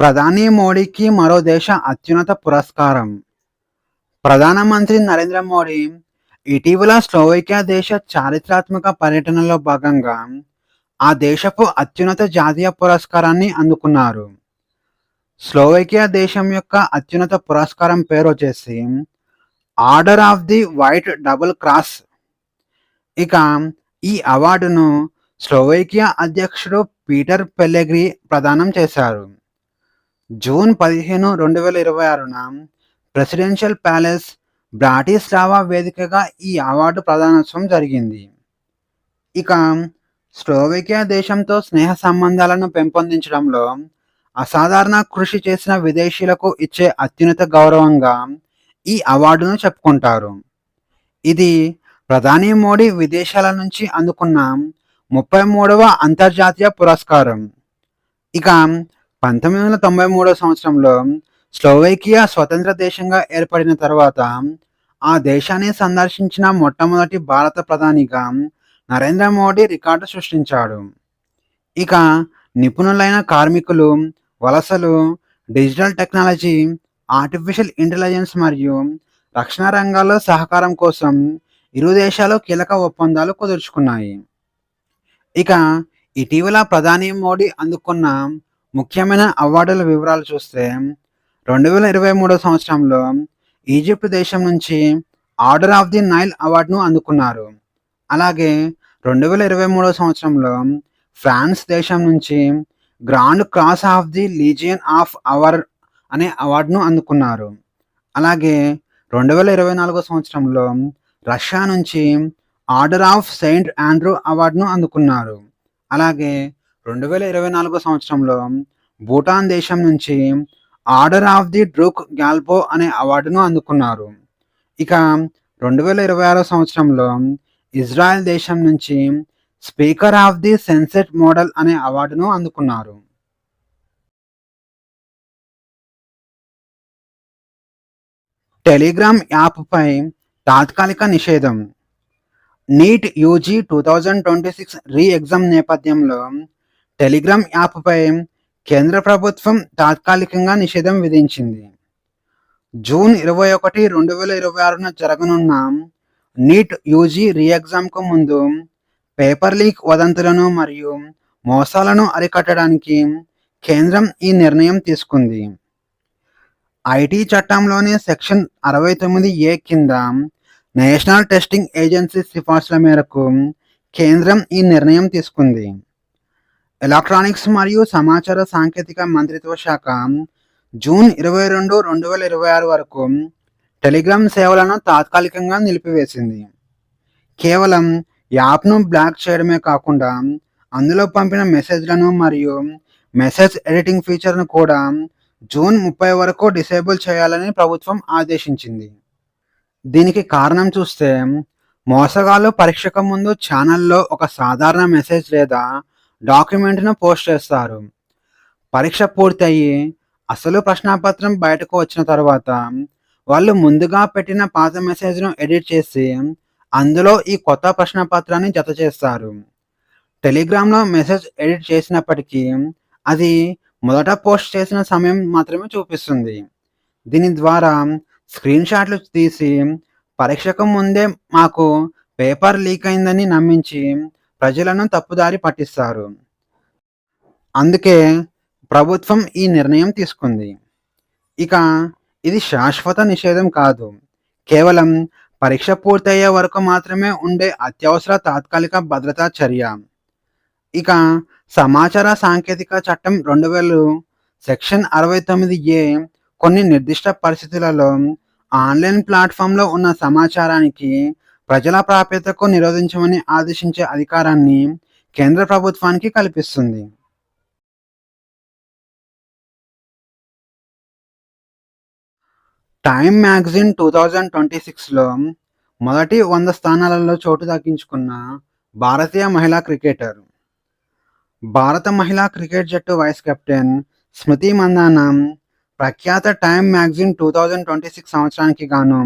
ప్రధాని మోడీకి మరో దేశ అత్యున్నత పురస్కారం. ప్రధానమంత్రి నరేంద్ర మోడీ ఇటీవల స్లోవేకియా దేశ చారిత్రాత్మక పర్యటనలో భాగంగా ఆ దేశపు అత్యున్నత జాతీయ పురస్కారాన్ని అందుకున్నారు. స్లోవేకియా దేశం యొక్క అత్యున్నత పురస్కారం పేరొచ్చేసి order of the white double cross. ఇక ఈ అవార్డును స్లోవేకియా అధ్యక్షుడు పీటర్ పెల్లెగ్రి ప్రదానం చేశారు. జూన్ 15, 2026న ప్రెసిడెన్షియల్ ప్యాలెస్, బ్రాటిస్లావా వేదికగా ఈ అవార్డు ప్రదానోత్సవం జరిగింది. ఇక స్లోవేకియా దేశంతో స్నేహ సంబంధాలను పెంపొందించడంలో అసాధారణ కృషి చేసిన విదేశీయులకు ఇచ్చే అత్యున్నత గౌరవంగా ఈ అవార్డును చెప్పుకుంటారు. ఇది ప్రధాని మోడీ విదేశాల నుంచి అందుకున్న 33వ అంతర్జాతీయ పురస్కారం. ఇక 1993 సంవత్సరంలో స్లోవేకియా స్వతంత్ర దేశంగా ఏర్పడిన తర్వాత ఆ దేశాన్ని సందర్శించిన మొట్టమొదటి భారత ప్రధానిగా నరేంద్ర మోడీ రికార్డు సృష్టించాడు. ఇక నిపుణులైన కార్మికులు, వలసలు, డిజిటల్ టెక్నాలజీ, ఆర్టిఫిషియల్ ఇంటెలిజెన్స్ మరియు రక్షణ రంగాల్లో సహకారం కోసం ఇరు దేశాలు కీలక ఒప్పందాలు కుదుర్చుకున్నాయి. ఇక ఇటీవల ప్రధాని మోడీ అందుకున్న ముఖ్యమైన అవార్డుల వివరాలు చూస్తే 2023 సంవత్సరంలో ఈజిప్ట్ దేశం నుంచి ఆర్డర్ ఆఫ్ ది నైల్ అవార్డును అందుకున్నారు. అలాగే 2023 సంవత్సరంలో ఫ్రాన్స్ దేశం నుంచి grand cross of the legion of our అనే అవార్డును అందుకున్నారు. అలాగే 2024 సంవత్సరంలో రష్యా నుంచి ఆర్డర్ ఆఫ్ సెయింట్ ఆండ్రూ అవార్డును అందుకున్నారు. అలాగే 2024 సంవత్సరంలో భూటాన్ దేశం నుంచి ఆర్డర్ ఆఫ్ ది డ్రూక్ గ్యాల్పో అనే అవార్డును అందుకున్నారు. ఇక 2026 సంవత్సరంలో ఇజ్రాయెల్ దేశం నుంచి స్పీకర్ ఆఫ్ ది సెన్సెట్ మోడల్ అనే అవార్డును అందుకున్నారు. టెలిగ్రామ్ యాప్పై తాత్కాలిక నిషేధం. నీట్ యూజీ 2026 రీ ఎగ్జామ్ నేపథ్యంలో టెలిగ్రామ్ యాప్పై కేంద్ర ప్రభుత్వం తాత్కాలికంగా నిషేధం విధించింది. జూన్ 21, 2026న జరగనున్న నీట్ యూజీ రీ ఎగ్జామ్కు ముందు పేపర్ లీక్ వదంతులను మరియు మోసాలను అరికట్టడానికి కేంద్రం ఈ నిర్ణయం తీసుకుంది. ఐటీ చట్టంలోని సెక్షన్ 69A కింద నేషనల్ టెస్టింగ్ ఏజెన్సీ సిఫార్సుల మేరకు కేంద్రం ఈ నిర్ణయం తీసుకుంది. ఎలక్ట్రానిక్స్ మరియు సమాచార సాంకేతిక మంత్రిత్వ శాఖ జూన్ 22, 2026 వరకు టెలిగ్రామ్ సేవలను తాత్కాలికంగా నిలిపివేసింది. కేవలం యాప్ను బ్లాక్ చేయడమే కాకుండా అందులో పంపిన మెసేజ్లను మరియు మెసేజ్ ఎడిటింగ్ ఫీచర్ను కూడా జూన్ 30 వరకు డిసేబుల్ చేయాలని ప్రభుత్వం ఆదేశించింది. దీనికి కారణం చూస్తే మోసగాళ్లు పరీక్షకు ముందు ఛానల్లో ఒక సాధారణ మెసేజ్ లేదా డాక్యుమెంట్ను పోస్ట్ చేస్తారు. పరీక్ష పూర్తయి అసలు ప్రశ్నాపత్రం బయటకు వచ్చిన తర్వాత వాళ్ళు ముందుగా పెట్టిన పాత మెసేజ్ను ఎడిట్ చేసి అందులో ఈ కొత్త ప్రశ్నపత్రాన్ని జత చేస్తారు. టెలిగ్రామ్లో మెసేజ్ ఎడిట్ చేసినప్పటికీ అది మొదట పోస్ట్ చేసిన సమయం మాత్రమే చూపిస్తుంది. దీని ద్వారా స్క్రీన్ షాట్లు తీసి పరీక్షకు ముందే మాకు పేపర్ లీక్ అయిందని నమ్మించి ప్రజలను తప్పుదారి పట్టిస్తారు. అందుకే ప్రభుత్వం ఈ నిర్ణయం తీసుకుంది. ఇక ఇది శాశ్వత నిషేధం కాదు, కేవలం పరీక్ష పూర్తయ్యే వరకు మాత్రమే ఉండే అత్యవసర తాత్కాలిక భద్రతా చర్య. ఇక సమాచార సాంకేతిక చట్టం 2000 సెక్షన్ 69A కొన్ని నిర్దిష్ట పరిస్థితులలో ఆన్లైన్ ప్లాట్ఫామ్లో ఉన్న సమాచారానికి ప్రజల ప్రాప్యతకు నిరోధించమని ఆదేశించే అధికారాన్ని కేంద్ర ప్రభుత్వానికి కల్పిస్తుంది. టైమ్ మ్యాగజైన్ 2026లో మొదటి 100 స్థానాలలో చోటు దక్కించుకున్న భారతీయ మహిళా క్రికెటర్. భారత మహిళా క్రికెట్ జట్టు వైస్ కెప్టెన్ స్మృతి మందాన ప్రఖ్యాత టైమ్ మ్యాగజైన్ 2026 సంవత్సరానికి గాను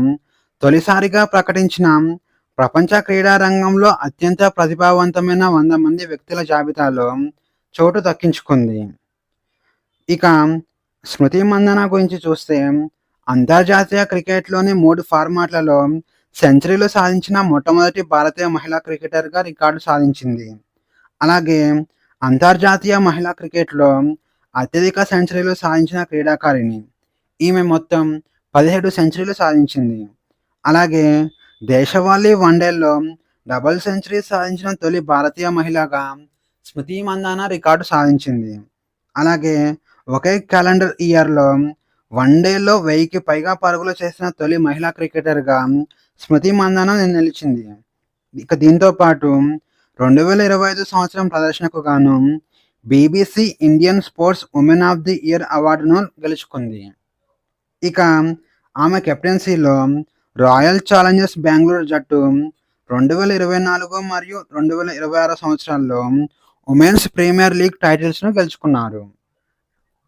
తొలిసారిగా ప్రకటించిన ప్రపంచ క్రీడా రంగంలో అత్యంత ప్రతిభావంతమైన 100 మంది వ్యక్తుల జాబితాలో చోటు దక్కించుకుంది. ఇక స్మృతి మందన గురించి చూస్తే అంతర్జాతీయ క్రికెట్‌లోని 3 ఫార్మాట్లలో సెంచరీలు సాధించిన మొట్టమొదటి భారతీయ మహిళా క్రికెటర్‌గా రికార్డు సాధించింది. అలాగే అంతర్జాతీయ మహిళా క్రికెట్‌లో అత్యధిక సెంచరీలు సాధించిన క్రీడాకారిణి. ఈమె మొత్తం 17 సెంచరీలు సాధించింది. అలాగే దేశవాళీ వన్‌డేల్లో డబుల్ సెంచరీ సాధించిన తొలి భారతీయ మహిళగా స్మృతి మందాన రికార్డు సాధించింది. అలాగే ఒకే క్యాలెండర్ ఇయర్‌లో వన్‌డేలో 1000కి పైగా పరుగులు చేసిన తొలి మహిళా క్రికెటర్‌గా స్మృతి మందాన నిలిచింది. ఇక దీంతో పాటు 2025 సంవత్సరం ప్రదర్శనకు గాను BBC Indian sports women of the year అవార్డును గెలుచుకుంది. ఇక ఆమె కెప్టెన్సీలో రాయల్ ఛాలెంజర్స్ బెంగుళూరు జట్టు 2024 మరియు 2026 సంవత్సరాల్లో ఉమెన్స్ ప్రీమియర్ లీగ్ టైటిల్స్‌ను గెలుచుకున్నారు.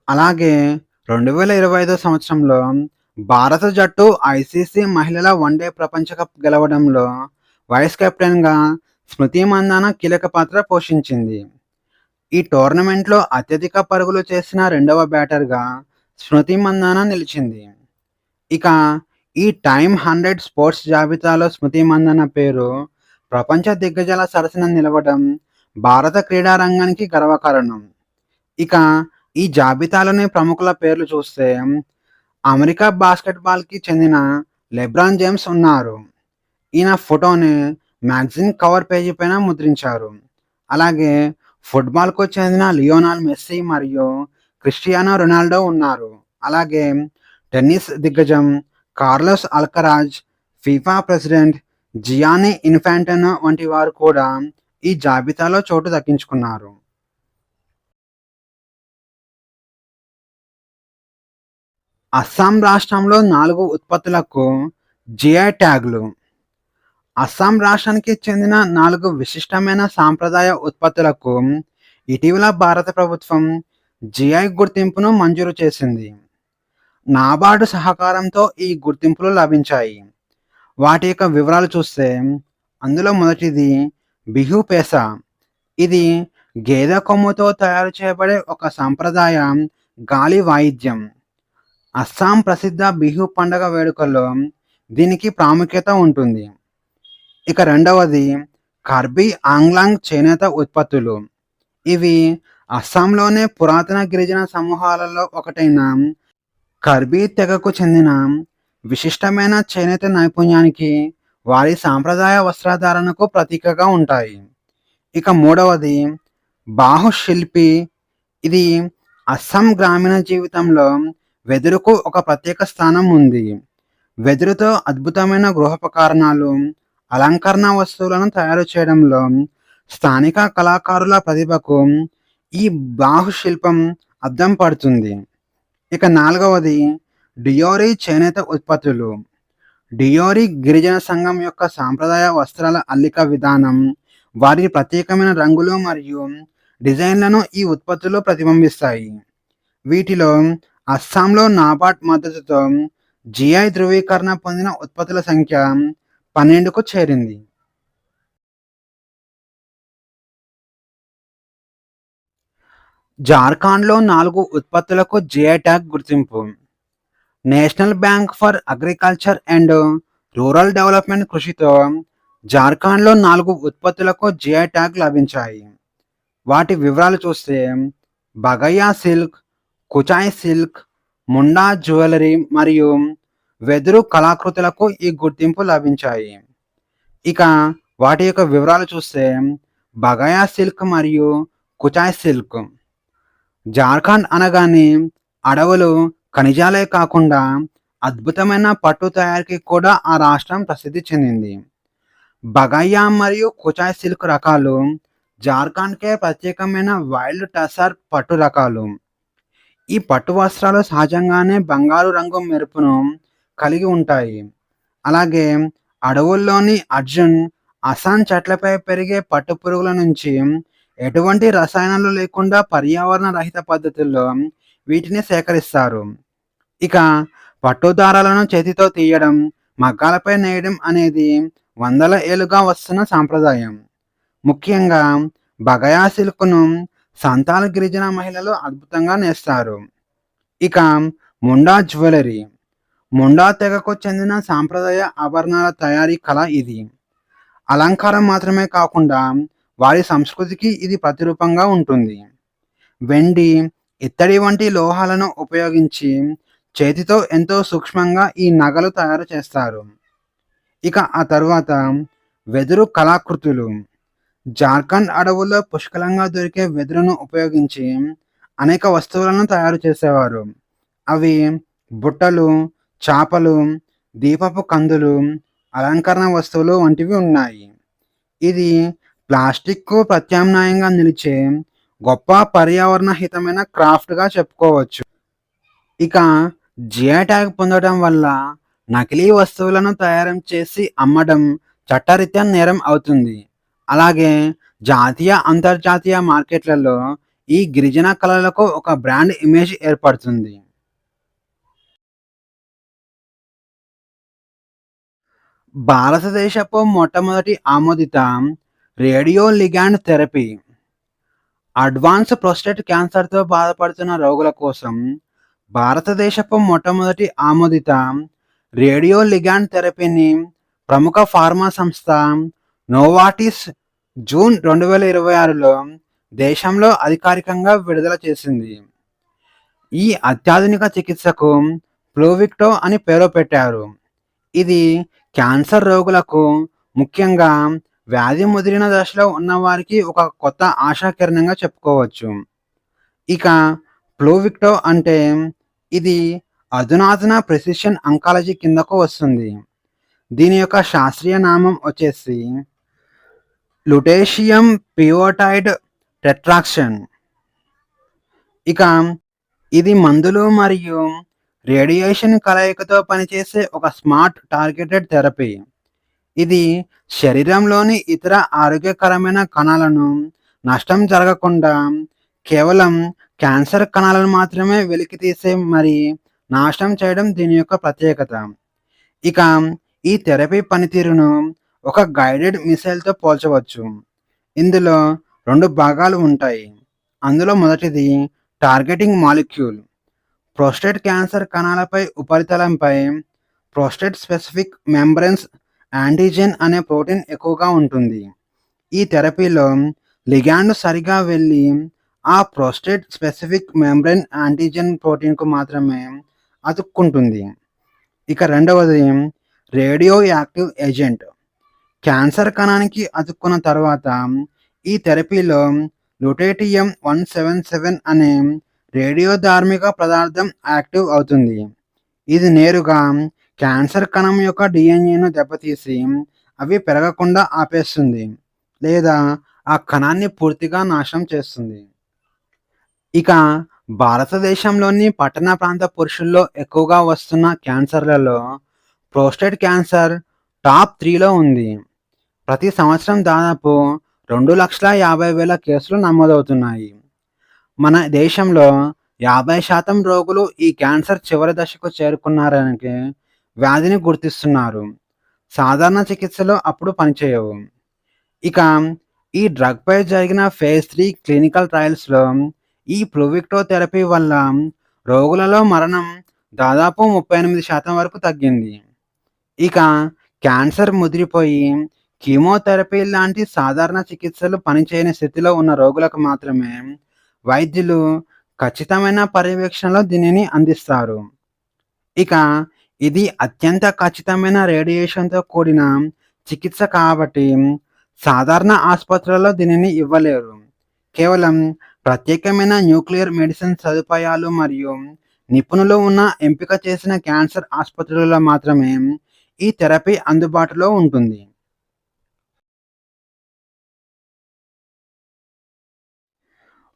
అలాగే 2025 సంవత్సరంలో భారత జట్టు ఐసీసీ మహిళల వన్‌డే ప్రపంచ కప్ గెలవడంలో వైస్ కెప్టెన్‌గా స్మృతి మందాన కీలక పాత్ర పోషించింది. ఈ టోర్నమెంట్‌లో అత్యధిక పరుగులు చేసిన రెండవ బ్యాటర్‌గా స్మృతి మందాన నిలిచింది. ఇక ఈ టైమ్ 100 స్పోర్ట్స్ జాబితాలో స్మృతి మందాన పేరు ప్రపంచ దిగ్గజాల సరసన నిలవడం భారత క్రీడా రంగానికి గర్వకారణం. ఇక ఈ జాబితాలోని ప్రముఖుల పేర్లు చూస్తే అమెరికా బాస్కెట్‌బాల్‌కి చెందిన లెబ్రాన్ జేమ్స్ ఉన్నారు. ఈయన ఫోటోని మ్యాగజైన్ కవర్ పేజీ పైన ముద్రించారు. అలాగే ఫుట్బాల్‌కు చెందిన లియోనెల్ మెస్సీ మరియు క్రిస్టియానో రొనాల్డో ఉన్నారు. అలాగే టెన్నిస్ దిగ్గజం Carlos Alcaraz, FIFA president Giani Infantino వంటి వారు కూడా ఈ జాబితాలో చోటు దక్కించుకున్నారు. అస్సాం రాష్ట్రంలో 4 ఉత్పత్తులకు జిఐ ట్యాగ్‌లు. అస్సాం రాష్ట్రానికి చెందిన 4 విశిష్టమైన సాంప్రదాయ ఉత్పత్తులకు ఇటీవల భారత ప్రభుత్వం జిఐ గుర్తింపును మంజూరు చేసింది. నాబార్డు సహకారంతో ఈ గుర్తింపులు లభించాయి. వాటి యొక్క వివరాలు చూస్తే అందులో మొదటిది బిహు పేసా. ఇది గేదె కొమ్ముతో తయారు చేయబడే ఒక సాంప్రదాయ గాలి వాయిద్యం. అస్సాం ప్రసిద్ధ బిహు పండగ వేడుకల్లో దీనికి ప్రాముఖ్యత ఉంటుంది. ఇక రెండవది కార్బీ ఆంగ్లాంగ్ చేనేత ఉత్పత్తులు. ఇవి అస్సాంలోనే పురాతన గిరిజన సమూహాలలో ఒకటైన కర్బీ తెగకు చెందిన విశిష్టమైన చేనేత నైపుణ్యానికి, వారి సాంప్రదాయ వస్త్రధారణకు ప్రతీకగా ఉంటాయి. ఇక మూడవది బాహు శిల్పి. ఇది అస్సాం గ్రామీణ జీవితంలో వెదురుకు ఒక ప్రత్యేక స్థానం ఉంది. వెదురుతో అద్భుతమైన గృహోపకరణాలు, అలంకరణ వస్తువులను తయారు చేయడంలో స్థానిక కళాకారుల ప్రతిభకు ఈ బాహు శిల్పం అద్దం పడుతుంది. ఇక నాలుగవది డియోరీ చేనేత ఉత్పత్తులు. డియోరీ గిరిజన సంఘం యొక్క సాంప్రదాయ వస్త్రాల అల్లిక విధానం, వారి ప్రత్యేకమైన రంగులు మరియు డిజైన్లను ఈ ఉత్పత్తులు ప్రతిబింబిస్తాయి. వీటిలో అస్సాంలో నాబార్డ్ మద్దతుతో జిఐ ధృవీకరణ పొందిన ఉత్పత్తుల సంఖ్య 12కు చేరింది. జార్ఖండ్‌లో 4 ఉత్పత్తులకు జిఐ ట్యాగ్ గుర్తింపు. National bank for agriculture and rural development కృషితో జార్ఖండ్‌లో 4 ఉత్పత్తులకు జిఐ ట్యాగ్ లభించాయి. వాటి వివరాలు చూస్తే బగయా సిల్క్, కుచాయ్ సిల్క్, ముండా జ్యువెలరీ మరియు వెదురు కళాకృతులకు ఈ గుర్తింపు లభించాయి. ఇక వాటి యొక్క వివరాలు చూస్తే బగయా సిల్క్ మరియు కుచాయ్ సిల్క్. జార్ఖండ్ అనగానే అడవులు, ఖనిజాలే కాకుండా అద్భుతమైన పట్టు తయారీకి కూడా ఆ రాష్ట్రం ప్రసిద్ధి చెందింది. బగయా మరియు కుచాయ్ సిల్క్ రకాలు జార్ఖండ్‌కే ప్రత్యేకమైన వైల్డ్ టసర్ పట్టు రకాలు. ఈ పట్టు వస్త్రాలు సహజంగానే బంగారు రంగు మెరుపును కలిగి ఉంటాయి. అలాగే అడవుల్లోని అర్జున్, అసాన్ చెట్లపై పెరిగే పట్టుపురుగుల నుంచి ఎటువంటి రసాయనాలు లేకుండా పర్యావరణ రహిత పద్ధతుల్లో వీటిని సేకరిస్తారు. ఇక పట్టు దారాలను చేతితో తీయడం, మగ్గాలపై నేయడం అనేది వందల ఏళ్లుగా వస్తున్న సాంప్రదాయం. ముఖ్యంగా బగయా సిల్క్‌ను సంతాల్ గిరిజన మహిళలు అద్భుతంగా నేస్తారు. ఇక ముండా జ్యువెలరీ. ముండా తెగకు చెందిన సాంప్రదాయ ఆభరణాల తయారీ కళ ఇది. అలంకారం మాత్రమే కాకుండా వారి సంస్కృతికి ఇది ప్రతిరూపంగా ఉంటుంది. వెండి, ఇత్తడి వంటి లోహాలను ఉపయోగించి చేతితో ఎంతో సూక్ష్మంగా ఈ నగలు తయారు చేస్తారు. ఇక ఆ తరువాత వెదురు కళాకృతులు. జార్ఖండ్ అడవుల్లో పుష్కలంగా దొరికే వెదురును ఉపయోగించి అనేక వస్తువులను తయారు చేసేవారు. అవి బుట్టలు, చాపలు, దీపపు కందులు, అలంకరణ వస్తువులు వంటివి ఉన్నాయి. ఇది ప్లాస్టిక్కు ప్రత్యామ్నాయంగా నిలిచే గొప్ప పర్యావరణ హితమైన క్రాఫ్ట్‌గా చెప్పుకోవచ్చు. ఇక జిఐ ట్యాగ్ పొందడం వల్ల నకిలీ వస్తువులను తయారు చేసి అమ్మడం చట్టరీత్యా నేరం అవుతుంది. అలాగే జాతీయ, అంతర్జాతీయ మార్కెట్లలో ఈ గిరిజన కళలకు ఒక బ్రాండ్ ఇమేజ్ ఏర్పడుతుంది. భారతదేశపు మొట్టమొదటి ఆమోదిత radio ligand therapy. Advance prostate క్యాన్సర్‌తో బాధపడుతున్న రోగుల కోసం భారతదేశపు మొట్టమొదటి ఆమోదిత రేడియో లిగాండ్ థెరపీని ప్రముఖ ఫార్మా సంస్థ నోవార్టిస్ జూన్ 2026లో దేశంలో అధికారికంగా విడుదల చేసింది. ఈ అత్యాధునిక చికిత్సకు ప్లూవిక్టో అని పేరు పెట్టారు. ఇది క్యాన్సర్ రోగులకు, ముఖ్యంగా వ్యాధి ముదిరిన దశలో ఉన్నవారికి ఒక కొత్త ఆశాకిరణంగా చెప్పుకోవచ్చు. ఇక ప్లూవిక్టో అంటే ఇది అధునాతన ప్రెసిషన్ అంకాలజీ కిందకు వస్తుంది. దీని యొక్క శాస్త్రీయ నామం వచ్చేసి లుటేషియం పియోటైడ్ టెట్రాక్షన్. ఇక ఇది మందులు మరియు రేడియేషన్ కలయికతో పనిచేసే ఒక స్మార్ట్ టార్గెటెడ్ థెరపీ. ఇది శరీరంలోని ఇతర ఆరోగ్యకరమైన కణాలను నష్టం జరగకుండా కేవలం క్యాన్సర్ కణాలను మాత్రమే వెలికితీసే మరి నాశనం చేయడం దీని యొక్క ప్రత్యేకత. ఇక ఈ థెరపీ పనితీరును ఒక గైడెడ్ మిసైల్‌తో పోల్చవచ్చు. ఇందులో 2 భాగాలు ఉంటాయి. అందులో మొదటిది టార్గెటింగ్ మాలిక్యూల్. ప్రోస్టేట్ క్యాన్సర్ కణాలపై ఉపరితలంపై ప్రోస్టేట్ స్పెసిఫిక్ మెంబ్రేన్స్ యాంటిజెన్ అనే ప్రోటీన్ ఎక్కువగా ఉంటుంది. ఈ థెరపీలో లిగాండ్ సరిగా వెళ్ళి ఆ ప్రోస్టేట్ స్పెసిఫిక్ మెంబ్రేన్ యాంటిజెన్ ప్రోటీన్‌కు మాత్రమే అతుక్కుంటుంది. ఇక రెండవది రేడియో యాక్టివ్ ఏజెంట్. క్యాన్సర్ కణానికి అతుక్కున్న తర్వాత ఈ థెరపీలో లుటేటియం-177 అనే రేడియోధార్మిక పదార్థం యాక్టివ్ అవుతుంది. ఇది నేరుగా క్యాన్సర్ కణం యొక్క డీఎన్ఏను దెబ్బతీసి అవి పెరగకుండా ఆపేస్తుంది లేదా ఆ కణాన్ని పూర్తిగా నాశనం చేస్తుంది. ఇక భారతదేశంలోని పట్టణ ప్రాంత పురుషుల్లో ఎక్కువగా వస్తున్న క్యాన్సర్లలో ప్రోస్టేట్ క్యాన్సర్ టాప్ 3లో ఉంది. ప్రతి సంవత్సరం దాదాపు 2,50,000 కేసులు నమోదవుతున్నాయి. మన దేశంలో 50% రోగులు ఈ క్యాన్సర్ చివరి దశకు చేరుకున్నారని వ్యాధిని గుర్తిస్తున్నారు. సాధారణ చికిత్సలు అప్పుడు పనిచేయవు. ఇక ఈ డ్రగ్‌పై జరిగిన ఫేజ్ 3 క్లినికల్ ట్రయల్స్‌లో ఈ ప్లూవిక్టో థెరపీ వల్ల రోగులలో మరణం దాదాపు 38% వరకు తగ్గింది. ఇక క్యాన్సర్ ముదిరిపోయి కీమోథెరపీ లాంటి సాధారణ చికిత్సలు పనిచేయని స్థితిలో ఉన్న రోగులకు మాత్రమే వైద్యులు ఖచ్చితమైన పర్యవేక్షణలో దీనిని అందిస్తారు. ఇక ఇది అత్యంత ఖచ్చితమైన రేడియేషన్‌తో కూడిన చికిత్స కాబట్టి సాధారణ ఆసుపత్రులలో దీనిని ఇవ్వలేరు. కేవలం ప్రత్యేకమైన న్యూక్లియర్ మెడిసిన్ సదుపాయాలు మరియు నిపుణులు ఉన్న ఎంపిక చేసిన క్యాన్సర్ ఆసుపత్రులలో మాత్రమే ఈ థెరపీ అందుబాటులో ఉంటుంది.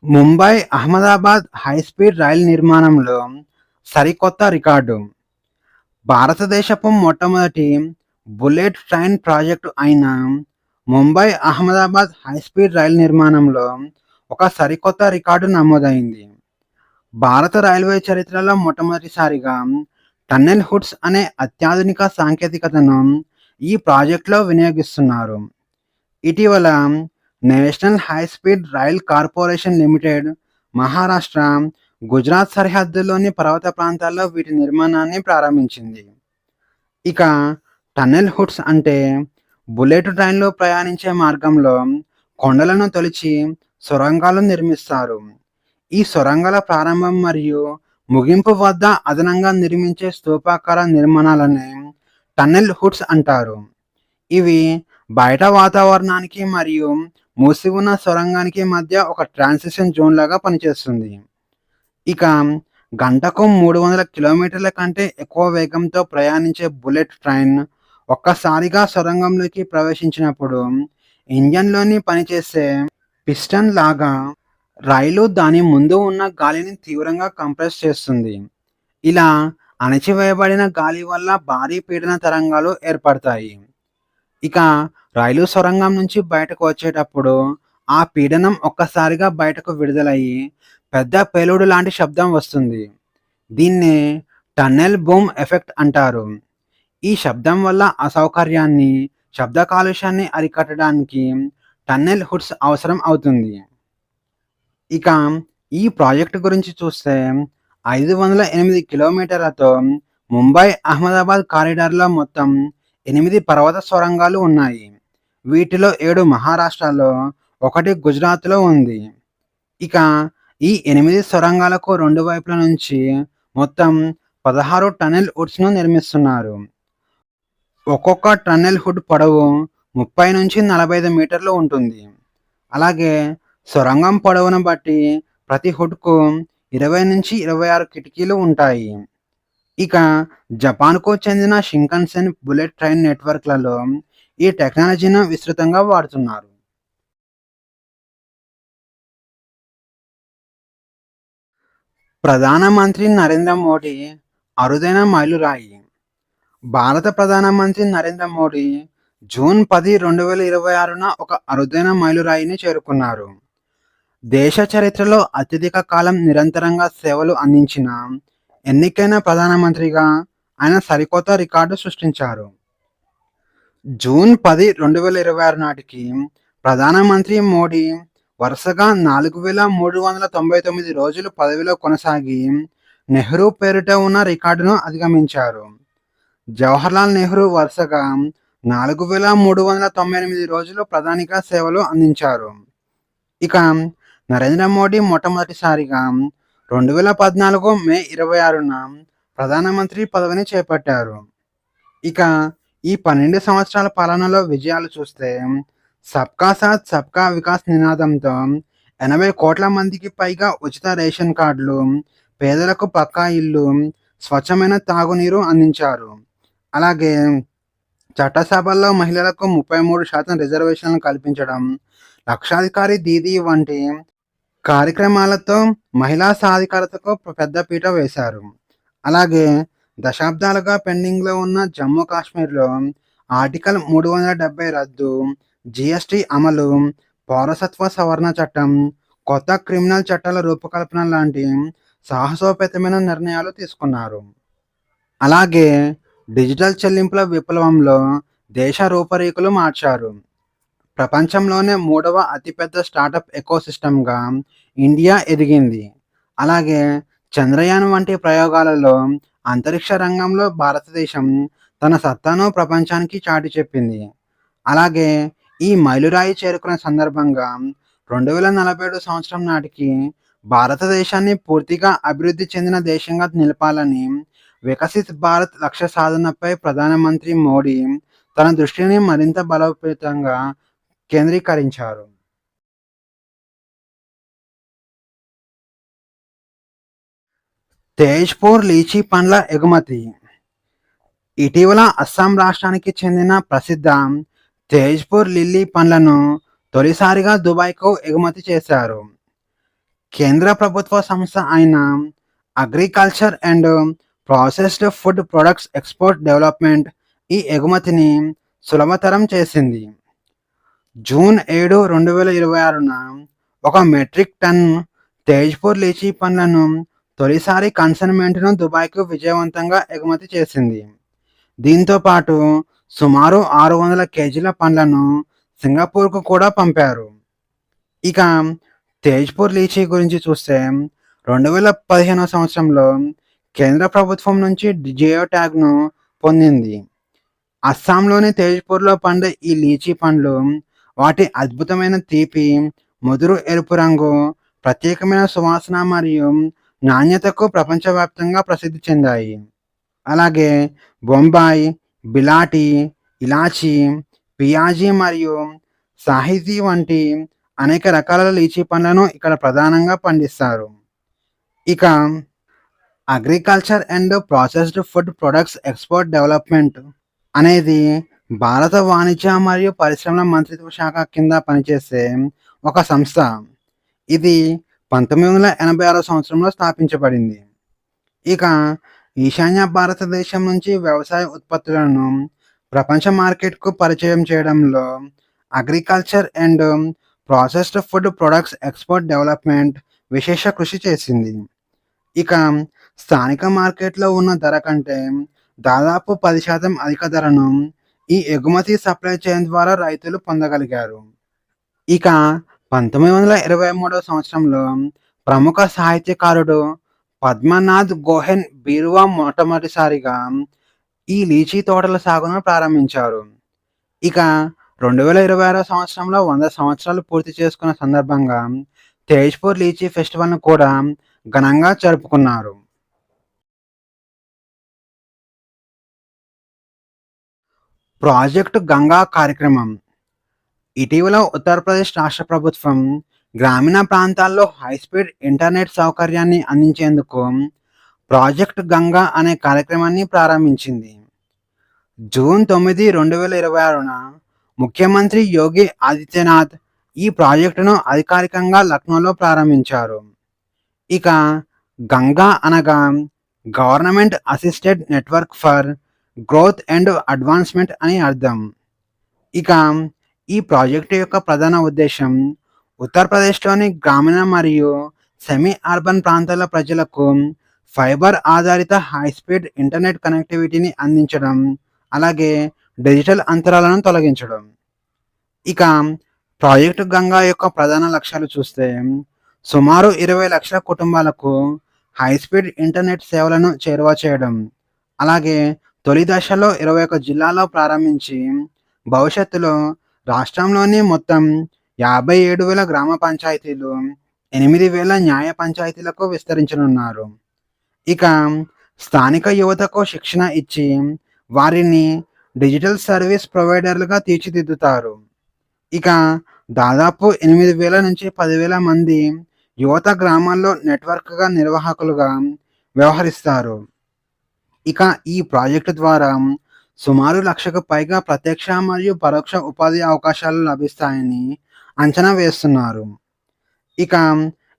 ముంబై అహ్మదాబాద్ హైస్పీడ్ రైలు నిర్మాణంలో సరికొత్త రికార్డు. భారతదేశపు మొట్టమొదటి బుల్లెట్ ట్రైన్ ప్రాజెక్టు అయిన ముంబై అహ్మదాబాద్ హైస్పీడ్ రైలు నిర్మాణంలో ఒక సరికొత్త రికార్డు నమోదైంది. భారత రైల్వే చరిత్రలో మొట్టమొదటిసారిగా టన్నెల్ హుడ్స్ అనే అత్యాధునిక సాంకేతికతను ఈ ప్రాజెక్టులో వినియోగిస్తున్నారు. ఇటీవల national high speed rail corporation limited, Maharashtra Gujarat సరిహద్దులోని పర్వత ప్రాంతాల్లో వీటి నిర్మాణాన్ని ప్రారంభించింది. ఇక టన్నెల్ హుడ్స్ అంటే బుల్లెట్ ట్రైన్‌లో ప్రయాణించే మార్గంలో కొండలను తొలిచి సొరంగాలు నిర్మిస్తారు. ఈ సొరంగాల ప్రారంభం మరియు ముగింపు వద్ద అదనంగా నిర్మించే స్తూపాకార నిర్మాణాలనే టన్నెల్ హుడ్స్ అంటారు. ఇవి బయట వాతావరణానికి మరియు మూసి ఉన్న సొరంగానికి మధ్య ఒక ట్రాన్సిషన్ జోన్ లాగా పనిచేస్తుంది. ఇక గంటకు 300 కిలోమీటర్ల కంటే ఎక్కువ వేగంతో ప్రయాణించే బుల్లెట్ ట్రైన్ ఒక్కసారిగా సొరంగంలోకి ప్రవేశించినప్పుడు ఇంజన్‌లోని పనిచేసే పిస్టన్ లాగా రైలు దాని ముందు ఉన్న గాలిని తీవ్రంగా కంప్రెస్ చేస్తుంది. ఇలా అణచివేయబడిన గాలి వల్ల భారీ పీడన తరంగాలు ఏర్పడతాయి. ఇక రైలు సొరంగం నుంచి బయటకు వచ్చేటప్పుడు ఆ పీడనం ఒక్కసారిగా బయటకు విడుదలయ్యి పెద్ద పేలుడు లాంటి శబ్దం వస్తుంది. దీన్నే టన్నెల్ బూమ్ ఎఫెక్ట్ అంటారు. ఈ శబ్దం వల్ల అసౌకర్యాన్ని, శబ్ద కాలుష్యాన్ని అరికట్టడానికి టన్నెల్ హుడ్స్ అవసరం అవుతుంది. ఇక ఈ ప్రాజెక్ట్ గురించి చూస్తే 508 కిలోమీటర్లతో ముంబై అహ్మదాబాద్ కారిడార్‌లో మొత్తం 8 పర్వత సొరంగాలు ఉన్నాయి. వీటిలో 7 మహారాష్ట్రలో, 1 గుజరాత్‌లో ఉంది. ఇక ఈ 8 సొరంగాలకు 2 వైపుల నుంచి మొత్తం 16 టన్నెల్ హుడ్స్‌ను నిర్మిస్తున్నారు. ఒక్కొక్క టన్నెల్ హుడ్ పొడవు 30-45 మీటర్లు ఉంటుంది. అలాగే సొరంగం పొడవును బట్టి ప్రతి హుడ్‌కు 20-26 కిటికీలు ఉంటాయి. ఇక జపాన్‌కు చెందిన షింకన్సెన్ బుల్లెట్ ట్రైన్ నెట్వర్క్‌లలో ఈ టెక్నాలజీని విస్తృతంగా వాడుతున్నారు. ప్రధానమంత్రి నరేంద్ర మోడీ అరుదైన మైలురాయి. భారత ప్రధానమంత్రి నరేంద్ర మోడీ జూన్ 10, 2026న ఒక అరుదైన మైలురాయిని చేరుకున్నారు. దేశ చరిత్రలో అత్యధిక కాలం నిరంతరంగా సేవలు అందించిన ఎన్నికైన ప్రధానమంత్రిగా ఆయన సరికొత్త రికార్డు సృష్టించారు. జూన్ 10, 2026 నాటికి ప్రధానమంత్రి మోడీ వరుసగా 4,399 రోజులు పదవిలో కొనసాగి నెహ్రూ పేరిట ఉన్న రికార్డును అధిగమించారు. జవహర్లాల్ నెహ్రూ వరుసగా 4,398 రోజులు ప్రధానిగా సేవలు అందించారు. ఇక నరేంద్ర మోడీ మొట్టమొదటిసారిగా 2014 మే 26న ప్రధానమంత్రి పదవిని చేపట్టారు. ఇక ఈ 12 సంవత్సరాల పాలనలో విజయాలు చూస్తే సబ్కా సాత్ సబ్కా వికాస్ నినాదంతో 80 కోట్ల మందికి పైగా ఉచిత రేషన్ కార్డులు, పేదలకు పక్కా ఇల్లు, స్వచ్ఛమైన తాగునీరు అందించారు. అలాగే చట్టసభల్లో మహిళలకు 33% రిజర్వేషన్లు కల్పించడం, లక్షాధికారి దీదీ వంటి కార్యక్రమాలతో మహిళా సాధికారతకు పెద్దపీట వేశారు. అలాగే దశాబ్దాలుగా పెండింగ్‌లో ఉన్న జమ్మూ కాశ్మీర్‌లో ఆర్టికల్ 370 రద్దు, జీఎస్టీ అమలు, పౌరసత్వ సవరణ చట్టం, కొత్త క్రిమినల్ చట్టాల రూపకల్పన లాంటి సాహసోపేతమైన నిర్ణయాలు తీసుకున్నారు. అలాగే డిజిటల్ చెల్లింపుల విప్లవంలో దేశ రూపురేఖలు మార్చారు. ప్రపంచంలోనే 3వ అతిపెద్ద స్టార్టప్ ఎకోసిస్టమ్‌గా ఇండియా ఎదిగింది. అలాగే చంద్రయాన్ వంటి ప్రయోగాలలో అంతరిక్ష రంగంలో భారతదేశం తన సత్తాను ప్రపంచానికి చాటి చెప్పింది. అలాగే ఈ మైలురాయి చేరుకున్న సందర్భంగా 2047 సంవత్సరం నాటికి భారతదేశాన్ని పూర్తిగా అభివృద్ధి చెందిన దేశంగా నిలపాలని వికసిత్ భారత్ లక్ష్య సాధనపై ప్రధానమంత్రి మోడీ తన దృష్టిని మరింత బలోపేతంగా కేంద్రీకరించారు. తేజ్‌పూర్ లీచీ పండ్ల ఎగుమతి. ఇటీవల అస్సాం రాష్ట్రానికి చెందిన ప్రసిద్ధ తేజ్‌పూర్ లిల్లీ పండ్లను తొలిసారిగా దుబాయ్‌కు ఎగుమతి చేశారు. కేంద్ర ప్రభుత్వ సంస్థ అయిన agriculture and processed food products export development ఈ ఎగుమతిని సులభతరం చేసింది. జూన్ 7, 2026న 1 మెట్రిక్ టన్ తేజ్‌పూర్ లీచీ పండ్లను తొలిసారి కన్సైన్మెంట్‌ను దుబాయ్‌కు విజయవంతంగా ఎగుమతి చేసింది. దీంతో పాటు సుమారు 600 కేజీల పండ్లను సింగపూర్‌కు కూడా పంపారు. ఇక తేజ్‌పూర్ లీచీ గురించి చూస్తే 2015 సంవత్సరంలో కేంద్ర ప్రభుత్వం నుంచి జియో ట్యాగ్‌ను పొందింది. అస్సాంలోని తేజ్‌పూర్‌లో పండే ఈ లీచీ పండ్లు వాటి అద్భుతమైన తీపి, ముదురు ఎరుపు రంగు, ప్రత్యేకమైన సువాసన మరియు నాణ్యతకు ప్రపంచవ్యాప్తంగా ప్రసిద్ధి చెందాయి. అలాగే బొంబాయి, బిలాటి, ఇలాచీ, పియాజీ మరియు సాహితీ వంటి అనేక రకాల లీచీ పండ్లను ఇక్కడ ప్రధానంగా పండిస్తారు. ఇక agriculture and processed food products export development అనేది భారత వాణిజ్య మరియు పరిశ్రమల మంత్రిత్వ శాఖ కింద పనిచేసే ఒక సంస్థ. ఇది 1986 సంవత్సరంలో స్థాపించబడింది. ఇక ఈశాన్య భారతదేశం నుంచి వ్యవసాయ ఉత్పత్తులను ప్రపంచ మార్కెట్‌కు పరిచయం చేయడంలో agriculture and processed food products export development విశేష కృషి చేసింది. ఇక స్థానిక మార్కెట్‌లో ఉన్న ధర కంటే దాదాపు 10% అధిక ధరను ఈ ఎగుమతి సప్లై చైన్ ద్వారా రైతులు పొందగలిగారు. ఇక 1923 సంవత్సరంలో ప్రముఖ సాహిత్యకారుడు పద్మనాథ్ గోహెన్ బీరువా మొట్టమొదటిసారిగా ఈ లీచీ తోటల సాగును ప్రారంభించారు. ఇక 2026 సంవత్సరంలో 100 సంవత్సరాలు పూర్తి చేసుకున్న సందర్భంగా తేజ్‌పూర్ లీచీ ఫెస్టివల్‌ను కూడా ఘనంగా జరుపుకున్నారు. ప్రాజెక్ట్ గంగా కార్యక్రమం ఇటీవల ఉత్తరప్రదేశ్ రాష్ట్ర ప్రభుత్వం గ్రామీణ ప్రాంతాల్లో హైస్పీడ్ ఇంటర్నెట్ సౌకర్యాన్ని అందించేందుకు ప్రాజెక్ట్ గంగా అనే కార్యక్రమాన్ని ప్రారంభించింది. జూన్ 9, 2026న ముఖ్యమంత్రి యోగి ఆదిత్యనాథ్ ఈ ప్రాజెక్టును అధికారికంగా లక్నోలో ప్రారంభించారు. ఇక గంగా అనగా government assisted network for growth and advancement అని అర్థం. ఇక ఈ ప్రాజెక్టు యొక్క ప్రధాన ఉద్దేశ్యం ఉత్తరప్రదేశ్‌లోని గ్రామీణ మరియు సెమీ అర్బన్ ప్రాంతాల ప్రజలకు ఫైబర్ ఆధారిత హై స్పీడ్ ఇంటర్నెట్ కనెక్టివిటీని అందించడం, అలాగే డిజిటల్ అంతరాలను తొలగించడం. ఇక ప్రాజెక్టు గంగా యొక్క ప్రధాన లక్ష్యాలు చూస్తే సుమారు 20 లక్షల కుటుంబాలకు హై స్పీడ్ ఇంటర్నెట్ సేవలను చేరువ చేయడం. అలాగే తొలి దశలో 21 జిల్లాల్లో ప్రారంభించి భవిష్యత్తులో రాష్ట్రంలోని మొత్తం 57,000 గ్రామ పంచాయతీలు, 8,000 న్యాయ పంచాయతీలకు విస్తరించనున్నారు. ఇక స్థానిక యువతకు శిక్షణ ఇచ్చి వారిని డిజిటల్ సర్వీస్ ప్రొవైడర్లుగా తీర్చిదిద్దుతారు. ఇక దాదాపు 8,000 నుంచి 10,000 మంది యువత గ్రామాల్లో నెట్వర్క్‌గా నిర్వాహకులుగా వ్యవహరిస్తారు. ఇక ఈ ప్రాజెక్టు ద్వారా సుమారు 1,00,000కు పైగా ప్రత్యక్ష మరియు పరోక్ష ఉపాధి అవకాశాలు లభిస్తాయని అంచనా వేస్తున్నారు. ఇక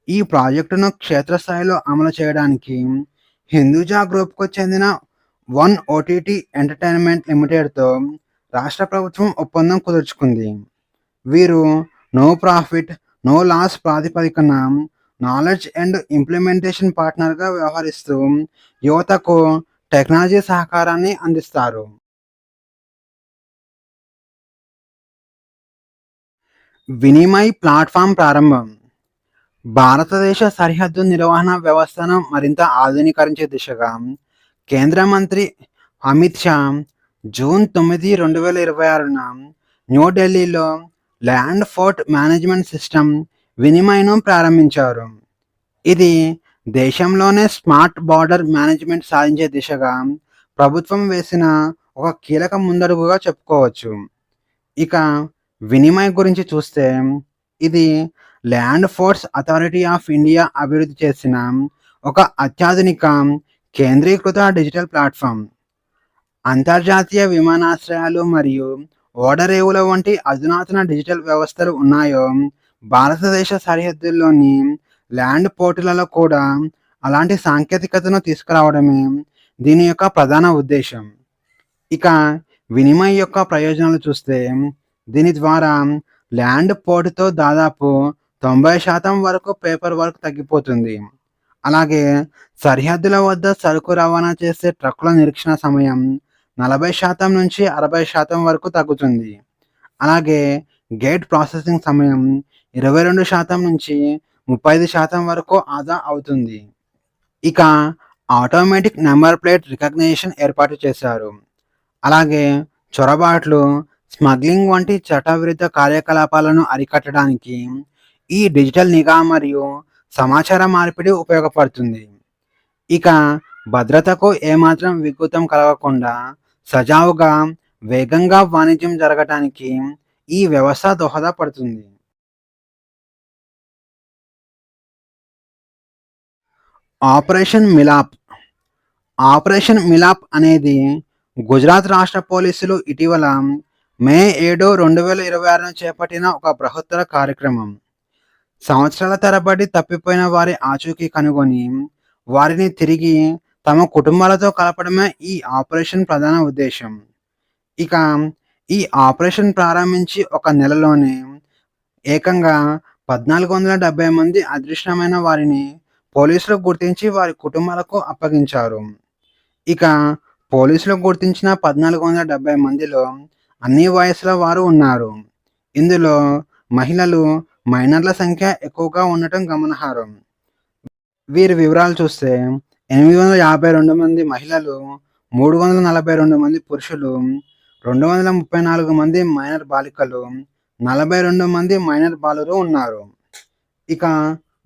ఈ ప్రాజెక్టును క్షేత్రస్థాయిలో అమలు చేయడానికి హిందూజా గ్రూప్‌కు చెందిన వన్ ఓటీటీ ఎంటర్‌టైన్‌మెంట్ లిమిటెడ్‌తో రాష్ట్ర ప్రభుత్వం ఒప్పందం కుదుర్చుకుంది. వీరు నో ప్రాఫిట్, నో లాస్ ప్రాతిపదికన నాలెడ్జ్ అండ్ ఇంప్లిమెంటేషన్ పార్ట్నర్‌గా వ్యవహరిస్తూ యువతకు టెక్నాలజీ సహకారాన్ని అందిస్తారు. వినిమయ్ ప్లాట్‌ఫామ్ ప్రారంభం భారతదేశ సరిహద్దు నిర్వహణ వ్యవస్థను మరింత ఆధునీకరించే దిశగా కేంద్ర మంత్రి అమిత్ షా జూన్ 9, 2026న న్యూఢిల్లీలో ల్యాండ్ ఫోర్ట్ మేనేజ్మెంట్ సిస్టమ్ వినిమయ్‌ను ప్రారంభించారు. ఇది దేశంలోనే స్మార్ట్ బార్డర్ మేనేజ్మెంట్ సాధించే దిశగా ప్రభుత్వం వేసిన ఒక కీలక ముందడుగుగా చెప్పుకోవచ్చు. ఇక వినిమయ్ గురించి చూస్తే ఇది land force authority of India అభివృద్ధి చేసిన ఒక అత్యాధునిక కేంద్రీకృత డిజిటల్ ప్లాట్‌ఫామ్. అంతర్జాతీయ విమానాశ్రయాలు మరియు ఓడరేవుల వంటి అధునాతన డిజిటల్ వ్యవస్థలు ఉన్నాయో, భారతదేశ సరిహద్దుల్లోని ల్యాండ్ పోర్టులలో కూడా అలాంటి సాంకేతికతను తీసుకురావడమే దీని యొక్క ప్రధాన ఉద్దేశ్యం. ఇక వినిమయ్ యొక్క ప్రయోజనాలు చూస్తే దీని ద్వారా ల్యాండ్ పోర్టుతో దాదాపు 90% వరకు పేపర్ వర్క్ తగ్గిపోతుంది. అలాగే సరిహద్దుల వద్ద సరుకు రవాణా చేసే ట్రక్కుల నిరీక్షణ సమయం 40% నుంచి 60% వరకు తగ్గుతుంది. అలాగే గేట్ ప్రాసెసింగ్ సమయం 22% నుంచి 35% వరకు ఆదా అవుతుంది. ఇక ఆటోమేటిక్ నంబర్ ప్లేట్ రికగ్నిషన్ ఏర్పాటు చేశారు. అలాగే చొరబాట్లు, స్మగ్లింగ్ వంటి చట్టవిరుద్ధ కార్యకలాపాలను అరికట్టడానికి ఈ డిజిటల్ నిఘా మరియు సమాచార మార్పిడి ఉపయోగపడుతుంది. ఇక భద్రతకు ఏమాత్రం విఘాతం కలగకుండా సజావుగా, వేగంగా వాణిజ్యం జరగటానికి ఈ వ్యవస్థ దోహదపడుతుంది. ఆపరేషన్ మిలాప్. ఆపరేషన్ మిలాప్ అనేది గుజరాత్ రాష్ట్ర పోలీసులు ఇటీవల మే 7, 2026న చేపట్టిన ఒక బృహత్తర కార్యక్రమం. సంవత్సరాల తరబడి తప్పిపోయిన వారి ఆచూకీ కనుగొని, వారిని తిరిగి తమ కుటుంబాలతో కలపడమే ఈ ఆపరేషన్ ప్రధాన ఉద్దేశ్యం. ఇక ఈ ఆపరేషన్ ప్రారంభించి ఒక నెలలోనే ఏకంగా 1470 మంది అదృశ్యమైన వారిని పోలీసులు గుర్తించి వారి కుటుంబాలకు అప్పగించారు. ఇక పోలీసులు గుర్తించిన 1470 మందిలో అన్ని వయసుల వారు ఉన్నారు. ఇందులో మహిళలు, మైనర్ల సంఖ్య ఎక్కువగా ఉండటం గమనార్హం. వీరి వివరాలు చూస్తే 852 మంది మహిళలు, 342 మంది పురుషులు, 234 మంది మైనర్ బాలికలు, 42 మంది మైనర్ బాలురు ఉన్నారు. ఇక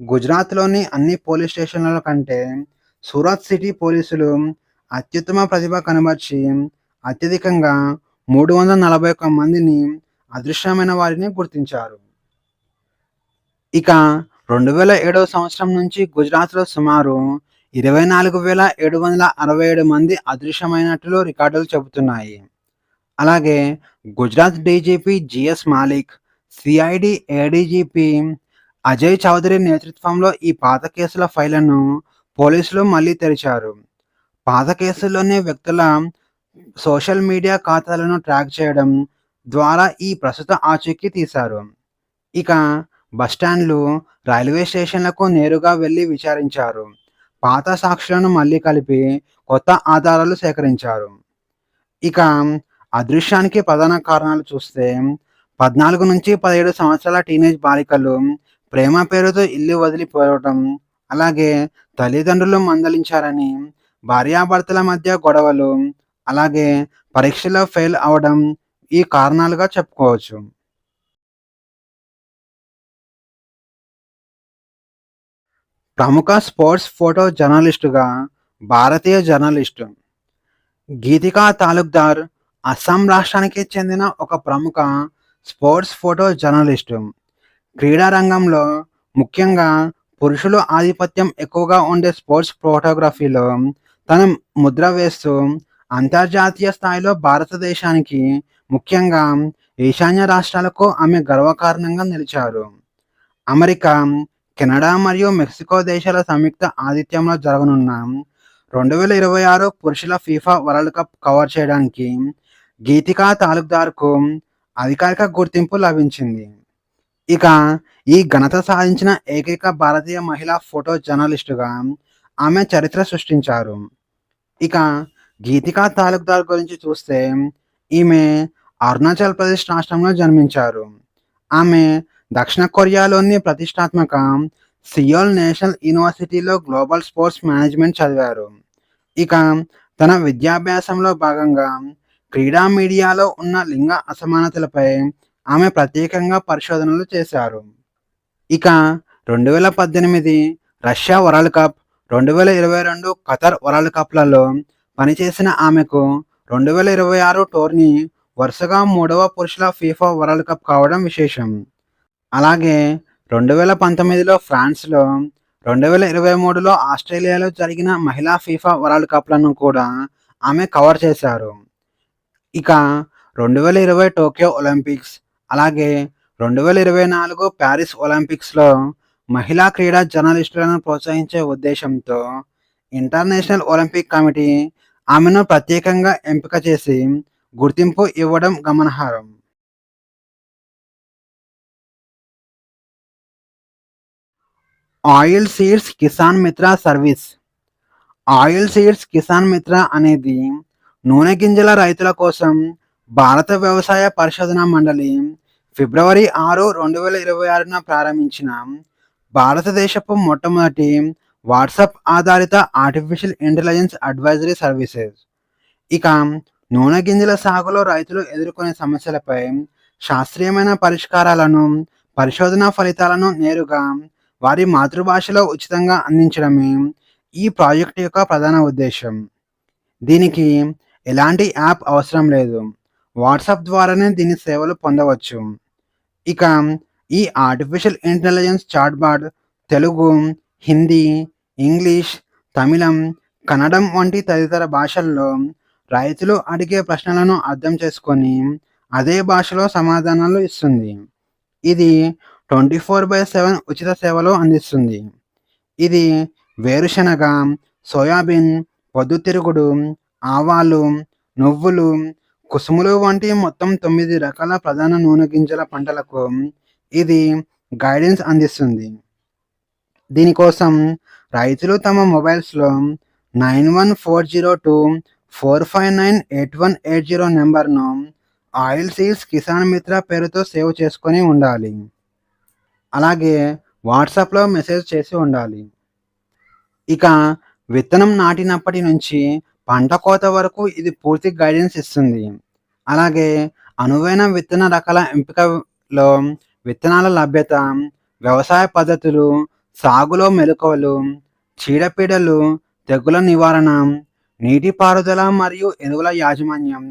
గుజరాత్‌లోని అన్ని పోలీస్ స్టేషన్‌ల కంటే సూరత్ సిటీ పోలీసులు అత్యుత్తమ ప్రతిభ కనబర్చి అత్యధికంగా 341 మందిని అదృశ్యమైన వారిని గుర్తించారు. ఇక 2007 సంవత్సరం నుంచి గుజరాత్‌లో సుమారు 24,767 మంది అదృశ్యమైనట్లు రికార్డులు చెబుతున్నాయి. అలాగే Gujarat DGP GS Malik, CID ADGP Ajay Chaudhary నేతృత్వంలో ఈ పాత కేసుల ఫైళ్లను పోలీసులు మళ్లీ తెరిచారు. పాత కేసుల్లోని వ్యక్తుల సోషల్ మీడియా ఖాతాలను ట్రాక్ చేయడం ద్వారా ఈ ప్రస్తుత ఆచూకీ తీశారు. ఇక బస్టాండ్లు, రైల్వే స్టేషన్లకు నేరుగా వెళ్లి విచారించారు. పాత సాక్షులను మళ్లీ కలిపి కొత్త ఆధారాలు సేకరించారు. ఇక అదృశ్యానికి ప్రధాన కారణాలు చూస్తే 14-17 సంవత్సరాల టీనేజ్ బాలికలు ప్రేమ పేరుతో ఇల్లు వదిలిపోవటం, అలాగే తల్లిదండ్రులు మందలించారని, భార్యాభర్తల మధ్య గొడవలు, అలాగే పరీక్షలో ఫెయిల్ అవడం ఈ కారణాలుగా చెప్పుకోవచ్చు. ప్రముఖ స్పోర్ట్స్ ఫోటో జర్నలిస్టుగా భారతీయ జర్నలిస్టు గీతికా తాలూక్దార్ అస్సాం రాష్ట్రానికి చెందిన ఒక ప్రముఖ స్పోర్ట్స్ ఫోటో జర్నలిస్టు. క్రీడా రంగంలో ముఖ్యంగా పురుషుల ఆధిపత్యం ఎక్కువగా ఉండే స్పోర్ట్స్ ఫోటోగ్రఫీలో తన ముద్ర వేస్తూ అంతర్జాతీయ స్థాయిలో భారతదేశానికి, ముఖ్యంగా ఈశాన్య రాష్ట్రాలకు ఆమె గర్వకారణంగా నిలిచారు. అమెరికా, కెనడా మరియు మెక్సికో దేశాల సంయుక్త ఆతిథ్యంలో జరగనున్న 2026 పురుషుల ఫీఫా వరల్డ్ కప్ కవర్ చేయడానికి గీతికా తాలూక్దార్కు అధికారిక గుర్తింపు లభించింది. ఇక ఈ ఘనత సాధించిన ఏకైక భారతీయ మహిళా ఫోటో జర్నలిస్టుగా ఆమె చరిత్ర సృష్టించారు. ఇక గీతికా తాలూక్దార్ గురించి చూస్తే ఈమె అరుణాచల్ ప్రదేశ్ రాష్ట్రంలో జన్మించారు. ఆమె దక్షిణ కొరియాలోని ప్రతిష్టాత్మక సియోల్ నేషనల్ యూనివర్సిటీలో గ్లోబల్ స్పోర్ట్స్ మేనేజ్మెంట్ చదివారు. ఇక తన విద్యాభ్యాసంలో భాగంగా క్రీడా మీడియాలో ఉన్న లింగ అసమానతలపై ఆమె ప్రత్యేకంగా పరిశోధనలు చేశారు. ఇక 2018 Russia world cup, 2022 Qatar world కప్లలో పనిచేసిన ఆమెకు 2026 టోర్నీ వరుసగా 3వ పురుషుల ఫీఫా వరల్డ్ కప్ కావడం విశేషం. అలాగే 2019లో ఫ్రాన్స్లో, 2023లో ఆస్ట్రేలియాలో జరిగిన మహిళా ఫీఫా వరల్డ్ కప్లను కూడా ఆమె కవర్ చేశారు. ఇక 2020 టోక్యో ఒలింపిక్స్, అలాగే 2024 ప్యారిస్ ఒలింపిక్స్లో మహిళా క్రీడా జర్నలిస్టులను ప్రోత్సహించే ఉద్దేశంతో ఇంటర్నేషనల్ ఒలింపిక్ కమిటీ ఆమెను ప్రత్యేకంగా ఎంపిక చేసి గుర్తింపు ఇవ్వడం గమనార్హం. ఆయిల్ సీడ్స్ కిసాన్ మిత్ర సర్వీస్. ఆయిల్ సీడ్స్ కిసాన్ మిత్ర అనేది నూనె గింజల రైతుల కోసం భారత వ్యవసాయ పరిశోధనా మండలి ఫిబ్రవరి 6, 2026న ప్రారంభించిన భారతదేశపు మొట్టమొదటి వాట్సాప్ ఆధారిత ఆర్టిఫిషియల్ ఇంటెలిజెన్స్ అడ్వైజరీ సర్వీసెస్. ఇక నూనె గింజల సాగులో రైతులు ఎదుర్కొనే సమస్యలపై శాస్త్రీయమైన పరిష్కారాలను, పరిశోధనా ఫలితాలను నేరుగా వారి మాతృభాషలో ఉచితంగా అందించడమే ఈ ప్రాజెక్ట్ యొక్క ప్రధాన ఉద్దేశ్యం. దీనికి ఎలాంటి యాప్ అవసరం లేదు. వాట్సాప్ ద్వారానే దీని సేవలు పొందవచ్చు. ఇక ఈ artificial intelligence chatbot Telugu, Hindi, English, తమిళం, కన్నడం వంటి తదితర భాషల్లో రైతులు అడిగే ప్రశ్నలను అర్థం చేసుకొని, అదే భాషలో సమాధానాలు ఇస్తుంది. ఇది 24/7 ఉచిత సేవలు అందిస్తుంది. ఇది వేరుశనగ, సోయాబీన్, పొద్దుతిరుగుడు, ఆవాలు, నువ్వులు, కుసుములు వంటి మొత్తం 9 రకాల ప్రధాన నూనె గింజల పంటలకు ఇది గైడెన్స్ అందిస్తుంది. దీనికోసం రైతులు తమ మొబైల్స్‌లో 914024598180 నంబర్‌ను ఆయిల్ సీడ్స్ కిసాన్ మిత్ర పేరుతో సేవ్ చేసుకొని ఉండాలి. అలాగే వాట్సాప్‌లో మెసేజ్ చేసి ఉండాలి. ఇక విత్తనం నాటినప్పటి నుంచి పంట కోత వరకు ఇది పూర్తి గైడెన్స్ ఇస్తుంది. అలాగే అనువైన విత్తన రకాల ఎంపికలో విత్తనాల లభ్యత, వ్యవసాయ పద్ధతులు, సాగులో మెళకువలు, చీడపీడలు, తెగుల నివారణ, నీటిపారుదల మరియు ఎరువుల యాజమాన్యం,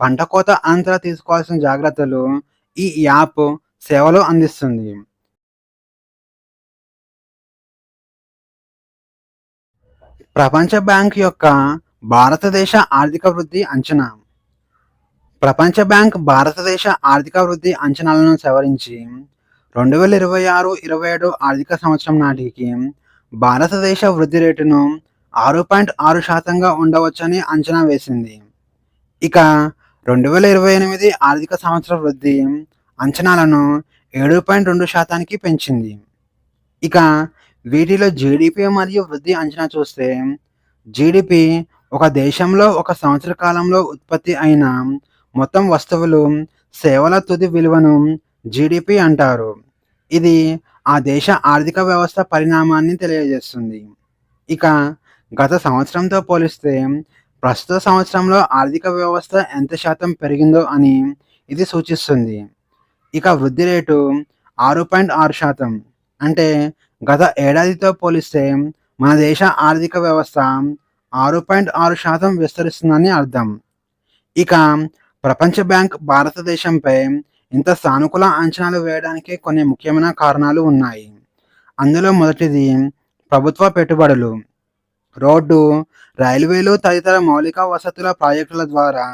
పంట కోత అనంతరం తీసుకోవాల్సిన జాగ్రత్తలు ఈ యాప్ సేవలు అందిస్తుంది. ప్రపంచ బ్యాంక్ యొక్క భారతదేశ ఆర్థిక వృద్ధి అంచనా. ప్రపంచ బ్యాంక్ భారతదేశ ఆర్థిక వృద్ధి అంచనాలను సవరించి 2026-27 ఆర్థిక సంవత్సరం నాటికి భారతదేశ వృద్ధి రేటును 6.6%గా ఉండవచ్చని అంచనా వేసింది. ఇక 2028 ఆర్థిక సంవత్సర వృద్ధి అంచనాలను 7.2%కి పెంచింది. ఇక వీటిలో జీడీపీ మరియు వృద్ధి అంచనా చూస్తే, జీడీపీ ఒక దేశంలో ఒక సంవత్సర కాలంలో ఉత్పత్తి అయిన మొత్తం వస్తువులు, సేవల తుది విలువను జీడీపీ అంటారు. ఇది ఆ దేశ ఆర్థిక వ్యవస్థ పరిణామాన్ని తెలియజేస్తుంది. ఇక గత సంవత్సరంతో పోలిస్తే ప్రస్తుత సంవత్సరంలో ఆర్థిక వ్యవస్థ ఎంత శాతం పెరిగిందో అని ఇది సూచిస్తుంది. ఇక వృద్ధి రేటు 6.6%. అంటే గత ఏడాదితో పోలిస్తే మన దేశ ఆర్థిక వ్యవస్థ 6.6% విస్తరిస్తుందని అర్థం. ఇక ప్రపంచ బ్యాంక్ భారతదేశంపై ఇంత సానుకూల అంచనాలు వేయడానికి కొన్ని ముఖ్యమైన కారణాలు ఉన్నాయి. అందులో మొదటిది ప్రభుత్వ పెట్టుబడులు. రోడ్డు, రైల్వేలు తదితర మౌలిక వసతుల ప్రాజెక్టుల ద్వారా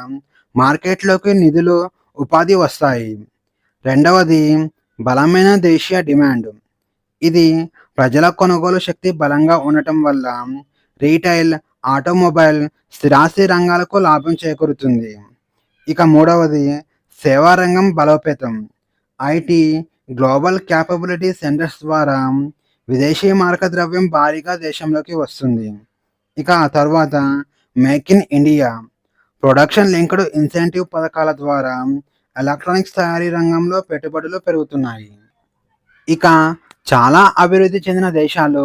మార్కెట్లోకి నిధులు, ఉపాధి వస్తాయి. రెండవది బలమైన దేశీయ డిమాండ్. ఇది ప్రజల కొనుగోలు శక్తి బలంగా ఉండటం వల్ల రీటైల్, ఆటోమొబైల్, స్థిరాస్తి రంగాలకు లాభం చేకూరుతుంది. ఇక మూడవది సేవా రంగం బలోపేతం. ఐటీ, గ్లోబల్ క్యాపబిలిటీ సెంటర్స్ ద్వారా విదేశీ మార్గద్రవ్యం భారీగా దేశంలోకి వస్తుంది. ఇక ఆ తర్వాత make in India, production linked incentive పథకాల ద్వారా ఎలక్ట్రానిక్స్ తయారీ రంగంలో పెట్టుబడులు పెరుగుతున్నాయి. ఇక చాలా అభివృద్ధి చెందిన దేశాలు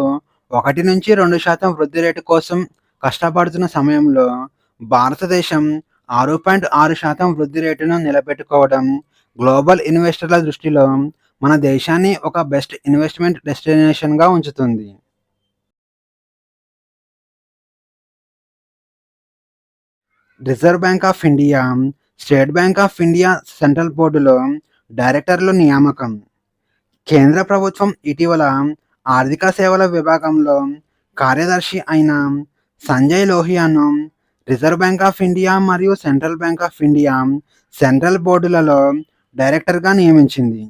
1-2% వృద్ధి రేటు కోసం కష్టపడుతున్న సమయంలో భారతదేశం 6.6% వృద్ధి రేటును నిలబెట్టుకోవడం గ్లోబల్ ఇన్వెస్టర్ల దృష్టిలో మన దేశాన్ని ఒక బెస్ట్ ఇన్వెస్ట్మెంట్ డెస్టినేషన్గా ఉంచుతుంది. Reserve bank of India, state bank of India central బోర్డులో డైరెక్టర్ల నియామకం. కేంద్ర ప్రభుత్వం ఇటీవల ఆర్థిక సేవల విభాగంలో కార్యదర్శి అయిన సంజయ్ లోహియాను రిజర్వ్ బ్యాంక్ ఆఫ్ ఇండియా మరియు central bank of India central బోర్డులలో డైరెక్టర్గా నియమించింది.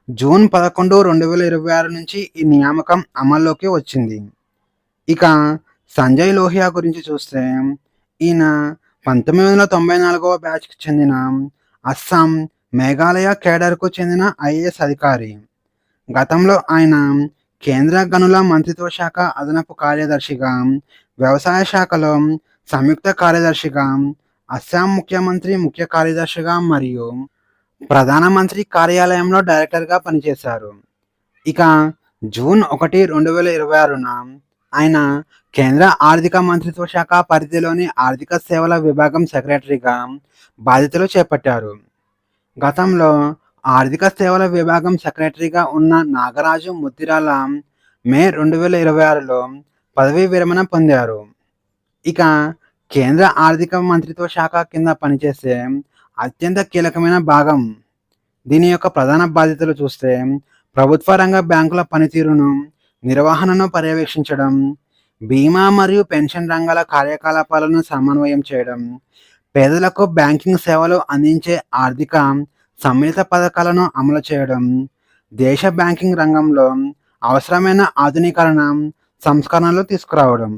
జూన్ 11, 2026 నుంచి ఈ నియామకం అమల్లోకి వచ్చింది. ఇక సంజయ్ లోహియా గురించి చూస్తే, ఈయన 1994వ బ్యాచ్‌కి చెందిన అస్సాం, మేఘాలయ కేడర్‌కు చెందిన ఐఏఎస్ అధికారి. గతంలో ఆయన కేంద్ర గనుల మంత్రిత్వ శాఖ అదనపు కార్యదర్శిగా, వ్యవసాయ శాఖలో సంయుక్త కార్యదర్శిగా, అస్సాం ముఖ్యమంత్రి ముఖ్య కార్యదర్శిగా మరియు ప్రధానమంత్రి కార్యాలయంలో డైరెక్టర్‌గా పనిచేశారు. ఇక జూన్ 1, 2026న ఆయన కేంద్ర ఆర్థిక మంత్రిత్వ శాఖ పరిధిలోని ఆర్థిక సేవల విభాగం సెక్రటరీగా బాధ్యతలు చేపట్టారు. గతంలో ఆర్థిక సేవల విభాగం సెక్రటరీగా ఉన్న నాగరాజు ముద్దిరాల మే 2026లో పదవీ విరమణ పొందారు. ఇక కేంద్ర ఆర్థిక మంత్రిత్వ శాఖ కింద పనిచేసే అత్యంత కీలకమైన భాగం. దీని యొక్క ప్రధాన బాధ్యతలు చూస్తే ప్రభుత్వ రంగ బ్యాంకుల పనితీరును, నిర్వహణను పర్యవేక్షించడం, బీమా మరియు పెన్షన్ రంగాల కార్యకలాపాలను సమన్వయం చేయడం, పేదలకు బ్యాంకింగ్ సేవలు అందించే ఆర్థిక సమ్మిళిత పథకాలను అమలు చేయడం, దేశ బ్యాంకింగ్ రంగంలో అవసరమైన ఆధునీకరణ, సంస్కరణలు తీసుకురావడం.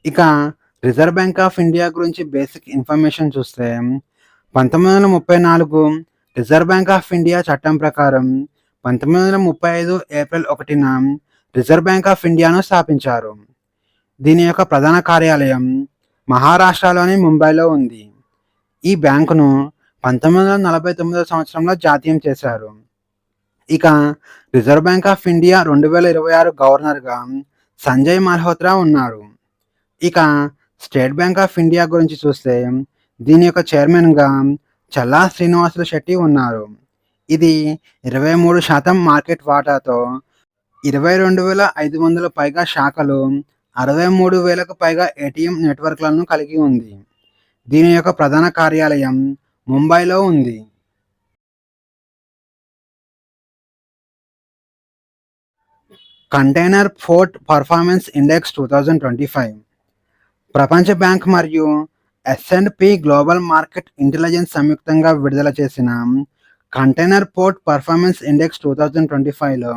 ఇక రిజర్వ్ బ్యాంక్ ఆఫ్ ఇండియా గురించి బేసిక్ ఇన్ఫర్మేషన్ చూస్తే 1934 రిజర్వ్ బ్యాంక్ ఆఫ్ ఇండియా చట్టం ప్రకారం 1935 ఏప్రిల్ 1న రిజర్వ్ బ్యాంక్ ఆఫ్ ఇండియాను స్థాపించారు. దీని యొక్క ప్రధాన కార్యాలయం మహారాష్ట్రలోని ముంబైలో ఉంది. ఈ బ్యాంకును 1949 సంవత్సరంలో జాతీయం చేశారు. ఇక రిజర్వ్ బ్యాంక్ ఆఫ్ ఇండియా 2026 గవర్నర్గా సంజయ్ మల్హోత్రా ఉన్నారు. ఇక స్టేట్ బ్యాంక్ ఆఫ్ ఇండియా గురించి చూస్తే దీని యొక్క చైర్మన్గా చల్లా శ్రీనివాసులు శెట్టి ఉన్నారు. ఇది 23% మార్కెట్ వాటాతో 22,500 పైగా శాఖలు, 63,000కు పైగా ఏటీఎం నెట్వర్క్లను కలిగి ఉంది. దీని యొక్క ప్రధాన కార్యాలయం ముంబైలో ఉంది. కంటైనర్ పోర్ట్ పర్ఫార్మెన్స్ ఇండెక్స్ 2025 ప్రపంచ బ్యాంక్ మరియు S&P గ్లోబల్ మార్కెట్ ఇంటెలిజెన్స్ సంయుక్తంగా విడుదల చేసిన కంటైనర్ పోర్ట్ పర్ఫార్మెన్స్ ఇండెక్స్ 2025లో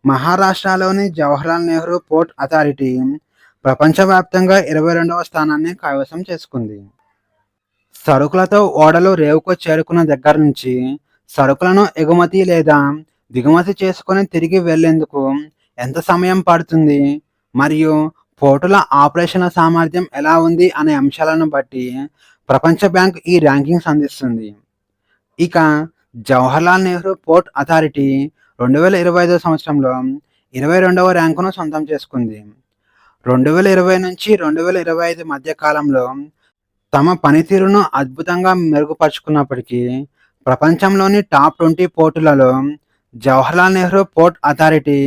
మహారాష్ట్రలోని జవహర్లాల్ నెహ్రూ పోర్ట్ అథారిటీ ప్రపంచవ్యాప్తంగా 22వ స్థానాన్ని కైవసం చేసుకుంది. సరుకులతో ఓడలు రేవుకు చేరుకున్న దగ్గర నుంచి సరుకులను ఎగుమతి లేదా దిగుమతి చేసుకొని తిరిగి వెళ్లేందుకు ఎంత సమయం పడుతుంది మరియు పోర్టుల ఆపరేషన్ల సామర్థ్యం ఎలా ఉంది అనే అంశాలను బట్టి ప్రపంచ బ్యాంక్ ఈ ర్యాంకింగ్స్ అందిస్తుంది. ఇక జవహర్లాల్ నెహ్రూ పోర్ట్ అథారిటీ 2025 సంవత్సరంలో 22వ ర్యాంకును సొంతం చేసుకుంది. 2020 నుంచి 2025 మధ్య కాలంలో తమ పనితీరును అద్భుతంగా మెరుగుపరుచుకున్నప్పటికీ ప్రపంచంలోని టాప్ 20 పోర్టులలో జవహర్లాల్ నెహ్రూ పోర్ట్ అథారిటీ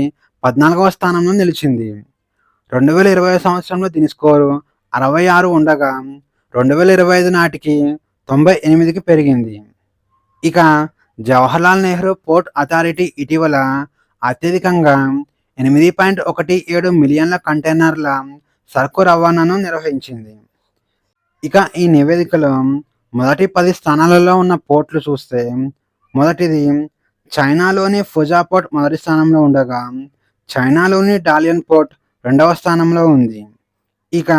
14వ స్థానంలో నిలిచింది. 2020 సంవత్సరంలో దీని స్కోరు 66 ఉండగా 2025 నాటికి 98కి పెరిగింది. ఇక జవహర్లాల్ నెహ్రూ పోర్ట్ అథారిటీ ఇటీవల అత్యధికంగా 8.17 మిలియన్ల కంటైనర్ల సరుకు రవాణాను నిర్వహించింది. ఇక ఈ నివేదికలో మొదటి 10 స్థానాలలో ఉన్న పోర్ట్లు చూస్తే మొదటిది చైనాలోని ఫుజా పోర్ట్ మొదటి స్థానంలో ఉండగా చైనాలోని డాలియన్ పోర్ట్ 2వ స్థానంలో ఉంది. ఇక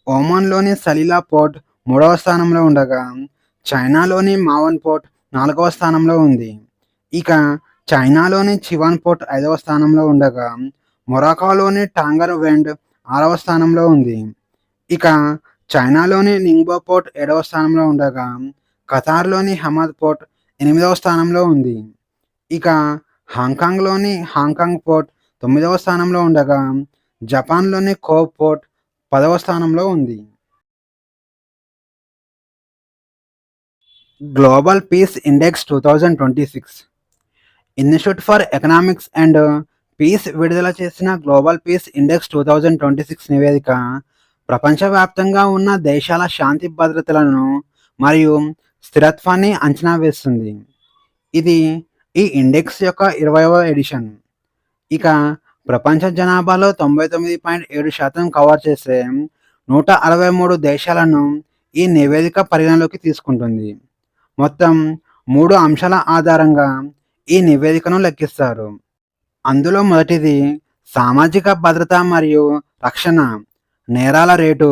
ఒమాన్లోని సలీలా పోర్ట్ 3వ స్థానంలో ఉండగా చైనాలోని మావన్ పోర్ట్ 4వ స్థానంలో ఉంది. ఇక చైనాలోని చివాన్ పోర్ట్ 5వ స్థానంలో ఉండగా మొరాకోలోని టాంగర్ వెండ్ 6వ స్థానంలో ఉంది. ఇక చైనాలోని నింగ్బో పోర్ట్ 7వ స్థానంలో ఉండగా ఖతార్లోని హమద్ పోర్ట్ 8వ స్థానంలో ఉంది. ఇక హాంకాంగ్లోని హాంకాంగ్ పోర్ట్ 9వ స్థానంలో ఉండగా జపాన్లోని కోబ్ పోర్ట్ 10వ స్థానంలో ఉంది. Global peace index 2026 institute for economics and peace విడుదల చేసిన గ్లోబల్ పీస్ ఇండెక్స్ 2026 నివేదిక ప్రపంచవ్యాప్తంగా ఉన్న దేశాల శాంతి భద్రతలను మరియు స్థిరత్వాన్ని అంచనా వేస్తుంది. ఇది ఈ ఇండెక్స్ యొక్క 20వ ఎడిషన్. ఇక ప్రపంచ జనాభాలో 99.7% కవర్ చేసే 163 దేశాలను ఈ నివేదిక పరిగణలోకి తీసుకుంటుంది. మొత్తం 3 అంశాల ఆధారంగా ఈ నివేదికను లెక్కిస్తారు. అందులో మొదటిది సామాజిక భద్రత మరియు రక్షణ, నేరాల రేటు,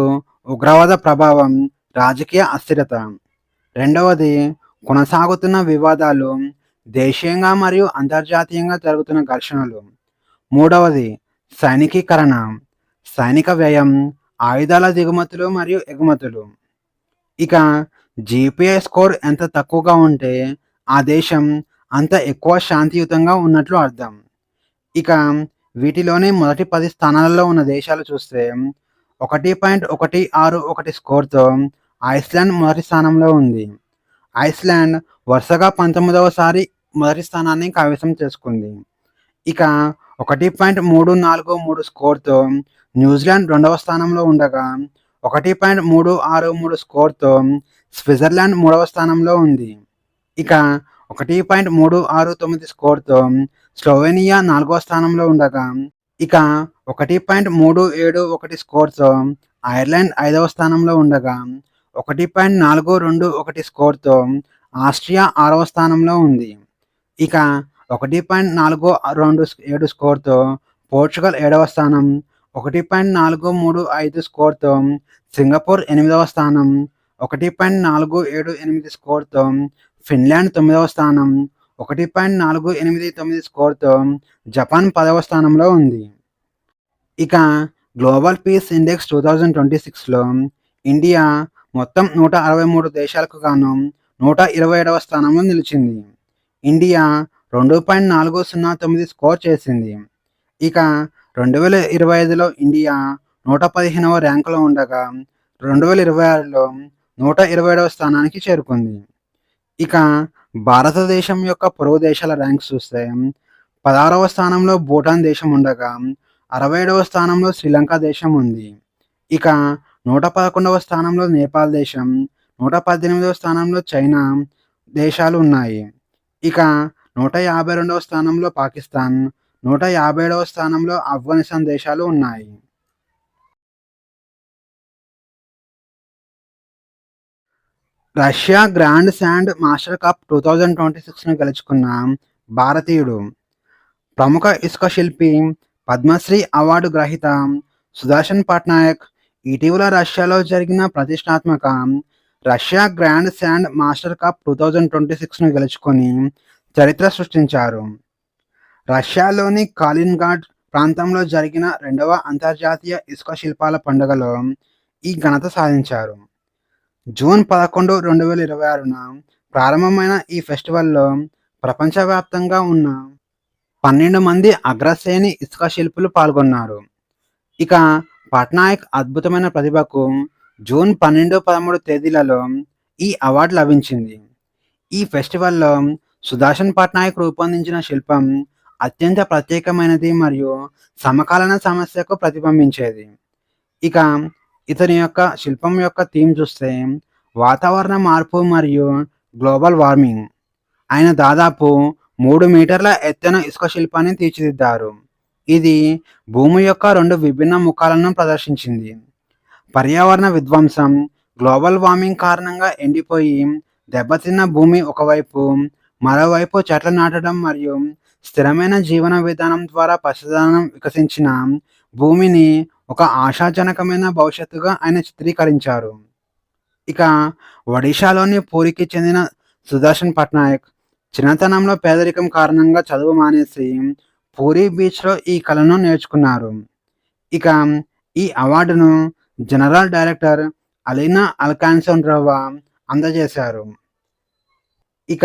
ఉగ్రవాద ప్రభావం, రాజకీయ అస్థిరత. రెండవది కొనసాగుతున్న వివాదాలు, దేశీయంగా మరియు అంతర్జాతీయంగా జరుగుతున్న ఘర్షణలు. మూడవది సైనికీకరణ, సైనిక వ్యయం, ఆయుధాల దిగుమతులు మరియు ఎగుమతులు. ఇక జీపీఐ స్కోర్ ఎంత తక్కువగా ఉంటే ఆ దేశం అంత ఎక్కువ శాంతియుతంగా ఉన్నట్లు అర్థం. ఇక వీటిలోని మొదటి 10 స్థానాలలో ఉన్న దేశాలు చూస్తే 1.161 స్కోర్‌తో ఐస్‌లాండ్ మొదటి స్థానంలో ఉంది. ఐస్‌లాండ్ వరుసగా 19వ సారి మొదటి స్థానాన్ని కైవసం చేసుకుంది. ఇక 1.343 స్కోర్‌తో న్యూజిలాండ్ రెండవ స్థానంలో ఉండగా, 1.363 స్కోర్‌తో స్విట్జర్లాండ్ మూడవ స్థానంలో ఉంది. ఇక 1.369 స్కోర్‌తో స్లోవేనియా నాలుగవ స్థానంలో ఉండగా, ఇక 1.371 స్కోర్‌తో ఐర్లాండ్ ఐదవ స్థానంలో ఉండగా, 1.421 స్కోర్‌తో ఆస్ట్రియా ఆరవ స్థానంలో ఉంది. ఇక 1.427 స్కోర్‌తో పోర్చుగల్ ఏడవ స్థానం, 1.435 స్కోర్‌తో సింగపూర్ ఎనిమిదవ స్థానం, 1.478 స్కోర్‌తో ఫిన్లాండ్ తొమ్మిదవ స్థానం, 1.489 స్కోర్‌తో జపాన్ పదవ స్థానంలో ఉంది. ఇక గ్లోబల్ పీస్ ఇండెక్స్ 2026లో ఇండియా మొత్తం 163 దేశాలకు గాను 127వ స్థానంలో నిలిచింది. ఇండియా 2.409 స్కోర్ చేసింది. ఇక 2025లో ఇండియా 115వ ర్యాంకులో ఉండగా, 2026లో 127వ స్థానానికి చేరుకుంది. ఇక భారతదేశం యొక్క పొరుగు దేశాల ర్యాంక్స్ చూస్తే 16వ స్థానంలో భూటాన్ దేశం ఉండగా, 67వ స్థానంలో శ్రీలంక దేశం ఉంది. ఇక 111వ స్థానంలో నేపాల్ దేశం, 118వ స్థానంలో చైనా దేశాలు ఉన్నాయి. ఇక 152వ స్థానంలో పాకిస్తాన్, 157వ స్థానంలో ఆఫ్ఘనిస్తాన్ దేశాలు ఉన్నాయి. Russia grand sand master cup 2026ను గెలుచుకున్న భారతీయుడు, ప్రముఖ ఇసుక శిల్పి, పద్మశ్రీ అవార్డు గ్రహీత సుదర్శన్ పట్నాయక్ ఇటీవల రష్యాలో జరిగిన ప్రతిష్టాత్మక Russia grand sand master cup 2026ను గెలుచుకొని చరిత్ర సృష్టించారు. రష్యాలోని కాలిన్గ్రాడ్ ప్రాంతంలో జరిగిన రెండవ అంతర్జాతీయ ఇసుక శిల్పాల పండుగలో ఈ ఘనత సాధించారు. జూన్ 11, 2026న ప్రారంభమైన ఈ ఫెస్టివల్లో ప్రపంచవ్యాప్తంగా ఉన్న 12 మంది అగ్రశ్రేణి ఇసుక శిల్పులు పాల్గొన్నారు. ఇక పట్నాయక్ అద్భుతమైన ప్రతిభకు జూన్ 12, 13 తేదీలలో ఈ అవార్డు లభించింది. ఈ ఫెస్టివల్లో సుదర్శన్ పట్నాయక్ రూపొందించిన శిల్పం అత్యంత ప్రత్యేకమైనది మరియు సమకాలీన సమస్యకు ప్రతిబింబించేది. ఇక ఇతని యొక్క శిల్పం యొక్క థీమ్ చూస్తే వాతావరణ మార్పు మరియు గ్లోబల్ వార్మింగ్. ఆయన దాదాపు 3 మీటర్ల ఎత్తైన ఇసుక శిల్పాన్ని తీర్చిదిద్దారు. ఇది భూమి యొక్క 2 విభిన్న ముఖాలను ప్రదర్శించింది. పర్యావరణ విధ్వంసం, గ్లోబల్ వార్మింగ్ కారణంగా ఎండిపోయి దెబ్బతిన్న భూమి ఒకవైపు, మరోవైపు చెట్లు నాటడం మరియు స్థిరమైన జీవన విధానం ద్వారా పచ్చదనం వికసించిన భూమిని ఒక ఆశాజనకమైన భవిష్యత్తుగా ఆయన చిత్రీకరించారు. ఇక ఒడిషాలోని పూరికి చెందిన సుదర్శన్ పట్నాయక్ చిన్నతనంలో పేదరికం కారణంగా చదువు మానేసి పూరీ బీచ్‌లో ఈ కళను నేర్చుకున్నారు. ఇక ఈ అవార్డును జనరల్ డైరెక్టర్ అలీనా అల్కాన్సోండ్రోవా అందజేశారు. ఇక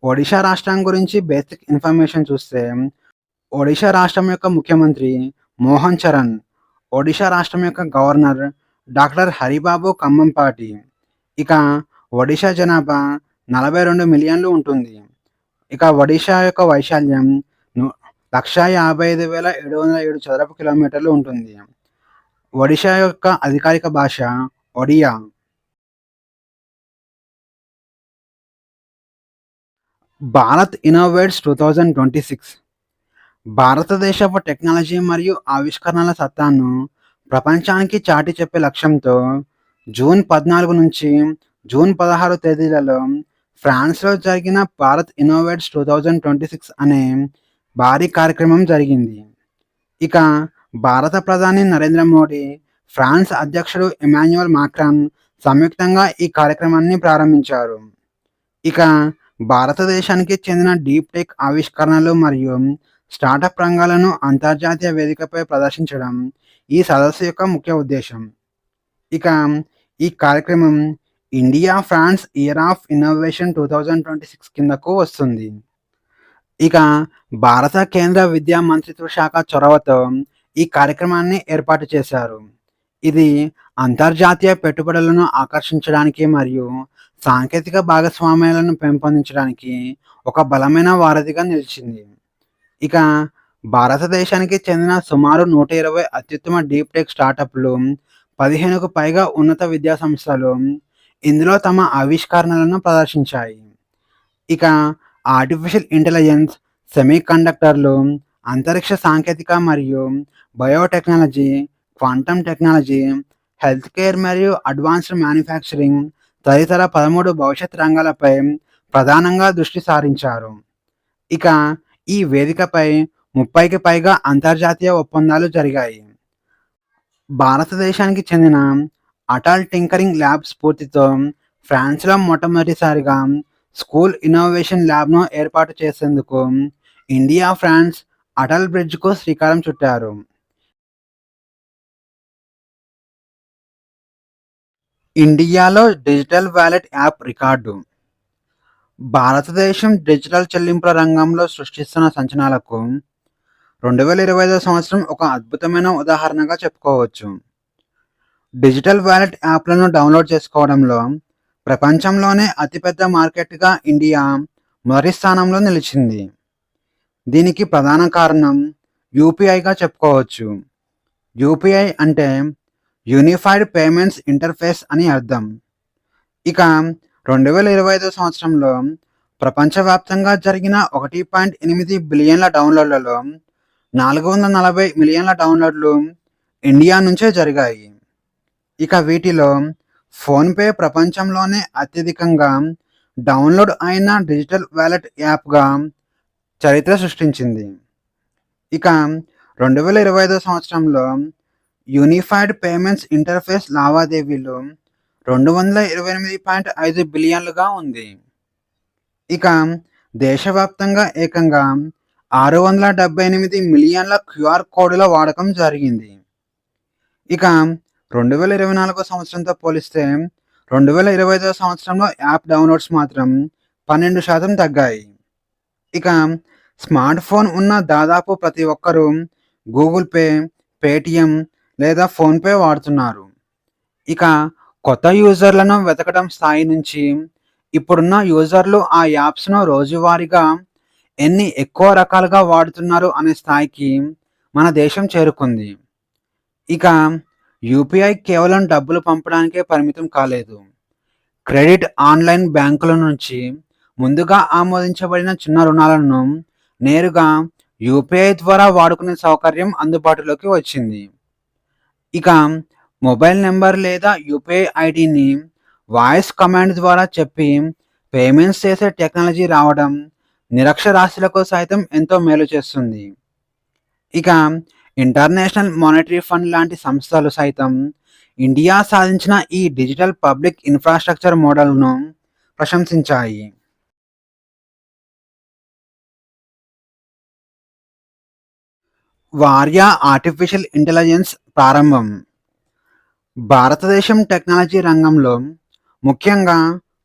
ఒడిషా రాష్ట్రం గురించి బేసిక్ ఇన్ఫర్మేషన్ చూస్తే, ఒడిషా రాష్ట్రం యొక్క ముఖ్యమంత్రి మోహన్ చరణ్, ఒడిషా రాష్ట్రం యొక్క గవర్నర్ డాక్టర్ హరిబాబు కంబంపాటి. ఇక ఒడిషా జనాభా 42 మిలియన్లు ఉంటుంది. ఇక ఒడిషా యొక్క వైశాల్యం 1,55,707 చదరపు కిలోమీటర్లు ఉంటుంది. ఒడిషా యొక్క అధికారిక భాష ఒడియా. భారత్ ఇన్నోవేట్స్ 2026 భారతదేశపు టెక్నాలజీ మరియు ఆవిష్కరణల సత్తాను ప్రపంచానికి చాటి చెప్పే లక్ష్యంతో జూన్ 14 నుంచి జూన్ 16 తేదీలలో ఫ్రాన్స్‌లో జరిగిన భారత్ ఇన్నోవేట్స్ 2026 అనే భారీ కార్యక్రమం జరిగింది. ఇక భారత ప్రధాని నరేంద్ర మోడీ, ఫ్రాన్స్ అధ్యక్షుడు ఇమాన్యుయల్ మాక్రాన్ సంయుక్తంగా ఈ కార్యక్రమాన్ని ప్రారంభించారు. ఇక భారతదేశానికి చెందిన డీప్ టెక్ ఆవిష్కరణలు మరియు స్టార్టప్ రంగాలను అంతర్జాతీయ వేదికపై ప్రదర్శించడం ఈ సదస్సు యొక్క ముఖ్య ఉద్దేశం. ఇక ఈ కార్యక్రమం India France year of innovation 2026 కిందకు వస్తుంది. ఇక భారత కేంద్ర విద్యా మంత్రిత్వ శాఖ చొరవతో ఈ కార్యక్రమాన్ని ఏర్పాటు చేశారు. ఇది అంతర్జాతీయ పెట్టుబడులను ఆకర్షించడానికి మరియు సాంకేతిక భాగస్వామ్యాలను పెంపొందించడానికి ఒక బలమైన వారధిగా నిలిచింది. ఇక భారతదేశానికి చెందిన సుమారు 120 అత్యుత్తమ డీప్ టెక్ స్టార్టప్లు, 15కు పైగా ఉన్నత విద్యా సంస్థలు ఇందులో తమ ఆవిష్కరణలను ప్రదర్శించాయి. ఇక ఆర్టిఫిషియల్ ఇంటెలిజెన్స్, సెమీకండక్టర్లు, అంతరిక్ష సాంకేతిక మరియు biotechnology, quantum technology, health care మరియు అడ్వాన్స్డ్ మ్యానుఫ్యాక్చరింగ్ తదితర 13 భవిష్యత్ రంగాలపై ప్రధానంగా దృష్టి సారించారు. ఇక ఈ వేదికపై 30కి పైగా అంతర్జాతీయ ఒప్పందాలు జరిగాయి. భారతదేశానికి చెందిన అటల్ టింకరింగ్ ల్యాబ్ స్ఫూర్తితో ఫ్రాన్స్‌లో మొట్టమొదటిసారిగా స్కూల్ ఇన్నోవేషన్ ల్యాబ్‌ను ఏర్పాటు చేసేందుకు ఇండియా, ఫ్రాన్స్ అటల్ బ్రిడ్జ్‌కు శ్రీకారం చుట్టారు. ఇండియాలో డిజిటల్ వాలెట్ యాప్ రికార్డు. భారతదేశం డిజిటల్ చెల్లింపుల రంగంలో సృష్టిస్తున్న సంచలనాలకు 2025 సంవత్సరం ఒక అద్భుతమైన ఉదాహరణగా చెప్పుకోవచ్చు. డిజిటల్ వాలెట్ యాప్లను డౌన్లోడ్ చేసుకోవడంలో ప్రపంచంలోనే అతిపెద్ద మార్కెట్గా ఇండియా మొదటి స్థానంలో నిలిచింది. దీనికి ప్రధాన కారణం యూపీఐగా చెప్పుకోవచ్చు. యూపీఐ అంటే యూనిఫైడ్ పేమెంట్స్ ఇంటర్ఫేస్ అని అర్థం. ఇక 2025 సంవత్సరంలో ప్రపంచవ్యాప్తంగా జరిగిన 1.8 బిలియన్ల డౌన్లోడ్లలో 440 మిలియన్ల డౌన్లోడ్లు ఇండియా నుంచే జరిగాయి. ఇక వీటిలో ఫోన్‌పే ప్రపంచంలోనే అత్యధికంగా డౌన్లోడ్ అయిన డిజిటల్ వాలెట్ యాప్‌గా చరిత్ర సృష్టించింది. ఇక 2025 సంవత్సరంలో యూనిఫైడ్ పేమెంట్స్ ఇంటర్ఫేస్ లావాదేవీలు 228.5 బిలియన్లుగా ఉంది. ఇక దేశవ్యాప్తంగా ఏకంగా 678 మిలియన్ల క్యూఆర్ కోడ్ల వాడకం జరిగింది. ఇక 2024 సంవత్సరంతో పోలిస్తే 2025 సంవత్సరంలో యాప్ డౌన్లోడ్స్ మాత్రం 12% తగ్గాయి. ఇక స్మార్ట్ ఫోన్ ఉన్న దాదాపు ప్రతి ఒక్కరూ గూగుల్ పే, పేటీఎం లేదా ఫోన్‌పే వాడుతున్నారు. ఇక కొత్త యూజర్లను వెతకడం స్థాయి నుంచి ఇప్పుడున్న యూజర్లు ఆ యాప్స్‌ను రోజువారీగా ఎన్ని ఎక్కువ రకాలుగా వాడుతున్నారు అనే స్థాయికి మన దేశం చేరుకుంది. ఇక యూపీఐ కేవలం డబ్బులు పంపడానికే పరిమితం కాలేదు. క్రెడిట్, ఆన్‌లైన్ బ్యాంకుల నుంచి ముందుగా ఆమోదించబడిన చిన్న రుణాలను నేరుగా యూపీఐ ద్వారా వాడుకునే సౌకర్యం అందుబాటులోకి వచ్చింది. ఇక మొబైల్ నంబర్ లేదా యూపీఐ ఐడీని వాయిస్ కమాండ్ ద్వారా చెప్పి పేమెంట్స్ చేసే టెక్నాలజీ రావడం నిరక్షరాస్యులకు సైతం ఎంతో మేలు చేస్తుంది. ఇక ఇంటర్నేషనల్ మానిటరీ ఫండ్ లాంటి సంస్థలు సైతం ఇండియా సాధించిన ఈ డిజిటల్ పబ్లిక్ ఇన్ఫ్రాస్ట్రక్చర్ మోడల్‌ను ప్రశంసించాయి. వార్యా ఆర్టిఫిషియల్ ఇంటెలిజెన్స్ ప్రారంభం. భారతదేశం టెక్నాలజీ రంగంలో, ముఖ్యంగా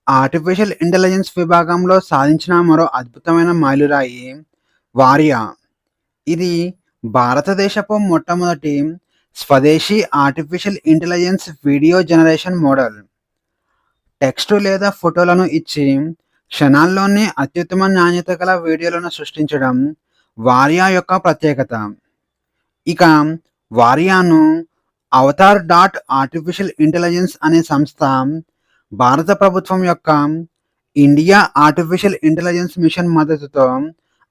ఆర్టిఫిషియల్ ఇంటెలిజెన్స్ విభాగంలో సాధించిన మరో అద్భుతమైన మైలురాయి వార్యా. ఇది భారతదేశపు మొట్టమొదటి స్వదేశీ artificial intelligence video generation model. Text లేదా ఫోటోలను ఇచ్చి క్షణాల్లోనే అత్యుత్తమ నాణ్యత గల వీడియోలను సృష్టించడం వార్యా యొక్క ప్రత్యేకత. ఇక వార్యాను అవతార్ డాట్ ఆర్టిఫిషియల్ ఇంటెలిజెన్స్ అనే సంస్థ భారత ప్రభుత్వం యొక్క ఇండియా ఆర్టిఫిషియల్ ఇంటెలిజెన్స్ మిషన్ మద్దతుతో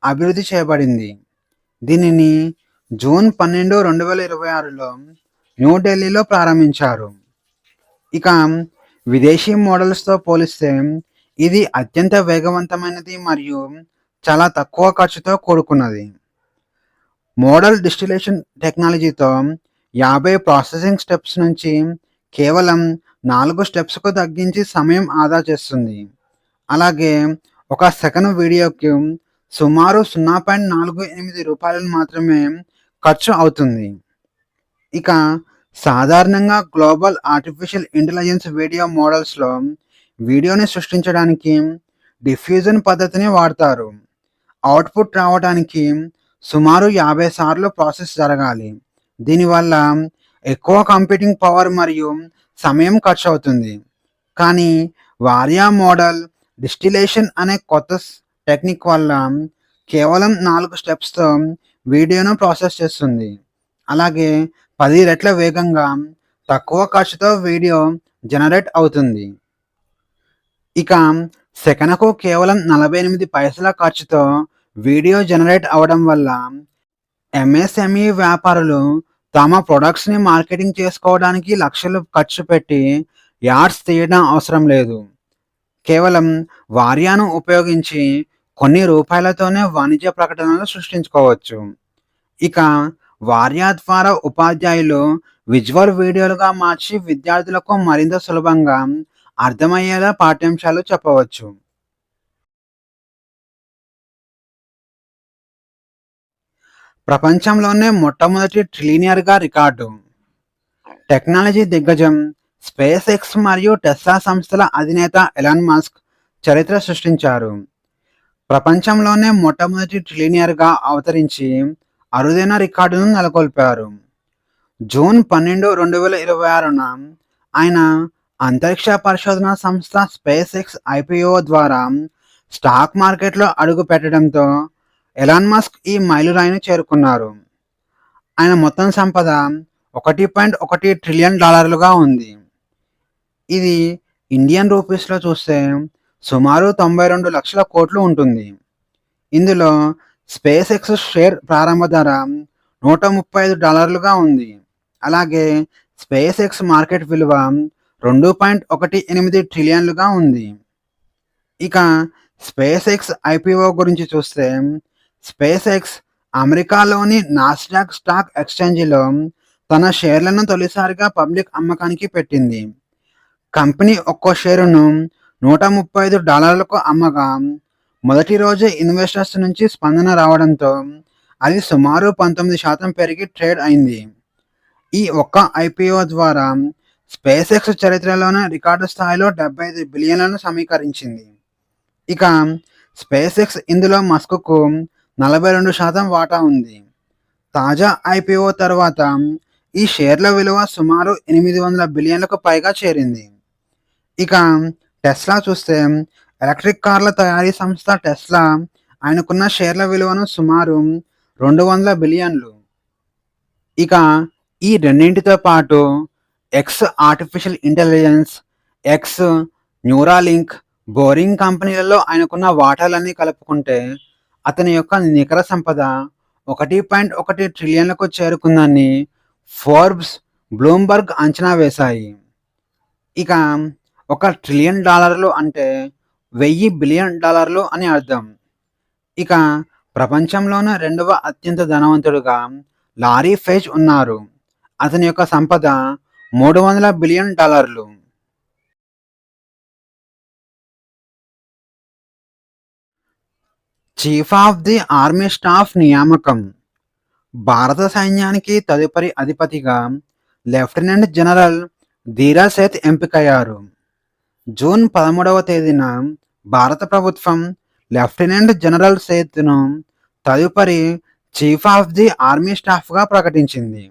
అభివృద్ధి చేయబడింది. దీనిని జూన్ 12, 2026లో న్యూఢిల్లీలో ప్రారంభించారు. ఇక విదేశీ మోడల్స్‌తో పోలిస్తే ఇది అత్యంత వేగవంతమైనది మరియు చాలా తక్కువ ఖర్చుతో కూడుకున్నది. మోడల్ డిస్టిలేషన్ టెక్నాలజీతో 50 ప్రాసెసింగ్ స్టెప్స్ నుంచి కేవలం 4 స్టెప్స్‌కు తగ్గించి సమయం ఆదా చేస్తుంది. అలాగే ఒక సెకను వీడియోకి సుమారు రూ. 0.48 మాత్రమే ఖర్చు అవుతుంది. ఇక సాధారణంగా గ్లోబల్ ఆర్టిఫిషియల్ ఇంటెలిజెన్స్ వీడియో మోడల్స్‌లో వీడియోని సృష్టించడానికి డిఫ్యూజన్ పద్ధతిని వాడతారు. అవుట్‌పుట్ రావడానికి సుమారు 50 సార్లు ప్రాసెస్ జరగాలి. దీనివల్ల ఎక్కువ కంప్యూటింగ్ పవర్ మరియు సమయం ఖర్చవుతుంది. కానీ వారియా మోడల్ డిస్టిలేషన్ అనే కొత్త టెక్నిక్ వల్ల కేవలం 4 స్టెప్స్‌తో వీడియోను ప్రాసెస్ చేస్తుంది. అలాగే 10 రెట్ల వేగంగా, తక్కువ ఖర్చుతో వీడియో జనరేట్ అవుతుంది. ఇక సెకనుకు కేవలం 48 పైసల ఖర్చుతో వీడియో జనరేట్ అవ్వడం వల్ల ఎంఎస్ఎంఈ వ్యాపారులు తమ ప్రొడక్ట్స్‌ని మార్కెటింగ్ చేసుకోవడానికి లక్షలు ఖర్చు పెట్టి యాడ్స్ తీయడం అవసరం లేదు. కేవలం వార్యాను ఉపయోగించి కొన్ని రూపాయలతోనే వాణిజ్య ప్రకటనలు సృష్టించుకోవచ్చు. ఇక వార్యా ద్వారా ఉపాధ్యాయులు విజువల్ వీడియోలుగా మార్చి విద్యార్థులకు మరింత సులభంగా అర్థమయ్యేలా పాఠ్యాంశాలు చెప్పవచ్చు. ప్రపంచంలోనే మొట్టమొదటి ట్రిలినియర్‌గా రికార్డు. టెక్నాలజీ దిగ్గజం స్పేస్ ఎక్స్ మరియు టెస్లా సంస్థల అధినేత ఎలాన్ మస్క్ చరిత్ర సృష్టించారు. ప్రపంచంలోనే మొట్టమొదటి ట్రిలినియర్‌గా అవతరించి అరుదైన రికార్డును నెలకొల్పారు. జూన్ 12, 2026న ఆయన అంతరిక్ష పరిశోధన సంస్థ స్పేస్ ఎక్స్ ఐపీఓ ద్వారా స్టాక్ మార్కెట్‌లో అడుగుపెట్టడంతో ఎలాన్ మస్క్ ఈ మైలురాయిని చేరుకున్నారు. ఆయన మొత్తం సంపద $1.1 ట్రిలియన్ ఉంది. ఇది ఇండియన్ రూపీస్‌లో చూస్తే సుమారు 92 లక్షల కోట్లు ఉంటుంది. ఇందులో స్పేస్ ఎక్స్ షేర్ ప్రారంభ ధర $135 ఉంది. అలాగే స్పేస్ ఎక్స్ మార్కెట్ విలువ $2.18 ట్రిలియన్లు ఉంది. ఇక స్పేస్ ఎక్స్ ఐపీఓ గురించి చూస్తే స్పేస్ ఎక్స్ అమెరికాలోని నాస్డాక్ స్టాక్ ఎక్స్చేంజిలో తన షేర్లను తొలిసారిగా పబ్లిక్ అమ్మకానికి పెట్టింది. కంపెనీ ఒక్కో షేరును $135కు అమ్మగా మొదటి రోజే ఇన్వెస్టర్స్ నుంచి స్పందన రావడంతో అది సుమారు 19% పెరిగి ట్రేడ్ అయింది. ఈ ఒక్క ఐపీఓ ద్వారా స్పేస్ ఎక్స్ చరిత్రలోనే రికార్డు స్థాయిలో $75 బిలియన్లను సమీకరించింది. ఇక స్పేస్ ఎక్స్ ఇందులో మస్క్‌కు 42% వాటా ఉంది. తాజా ఐపీఓ తర్వాత ఈ షేర్ల విలువ సుమారు $800 బిలియన్లకు పైగా చేరింది. ఇక టెస్లా చూస్తే ఎలక్ట్రిక్ కార్ల తయారీ సంస్థ టెస్లా ఆయనకున్న షేర్ల విలువను సుమారు $200 బిలియన్లు. ఇక ఈ రెండింటితో పాటు X artificial intelligence, X, Neuralink, boring కంపెనీలలో ఆయనకున్న వాటాలన్నీ కలుపుకుంటే అతని యొక్క నికర సంపద 1.1 ట్రిలియన్లకు చేరుకుందని ఫోర్బ్స్, బ్లూంబర్గ్ అంచనా వేశాయి. ఇక $1 ట్రిలియన్ అంటే $1000 బిలియన్ అని అర్థం. ఇక ప్రపంచంలోనే రెండవ అత్యంత ధనవంతుడుగా లారీ పేజ్ ఉన్నారు. అతని యొక్క సంపద $300 billion. Chief of the army staff నియామకం. భారత సైన్యానికి తదుపరి అధిపతిగా లెఫ్టినెంట్ జనరల్ ధీరా సేథ్ ఎంపికయ్యారు. జూన్ 13వ తేదీన భారత ప్రభుత్వం లెఫ్టినెంట్ జనరల్ సేత్ను తదుపరి చీఫ్ ఆఫ్ ది ఆర్మీ స్టాఫ్గా ప్రకటించింది.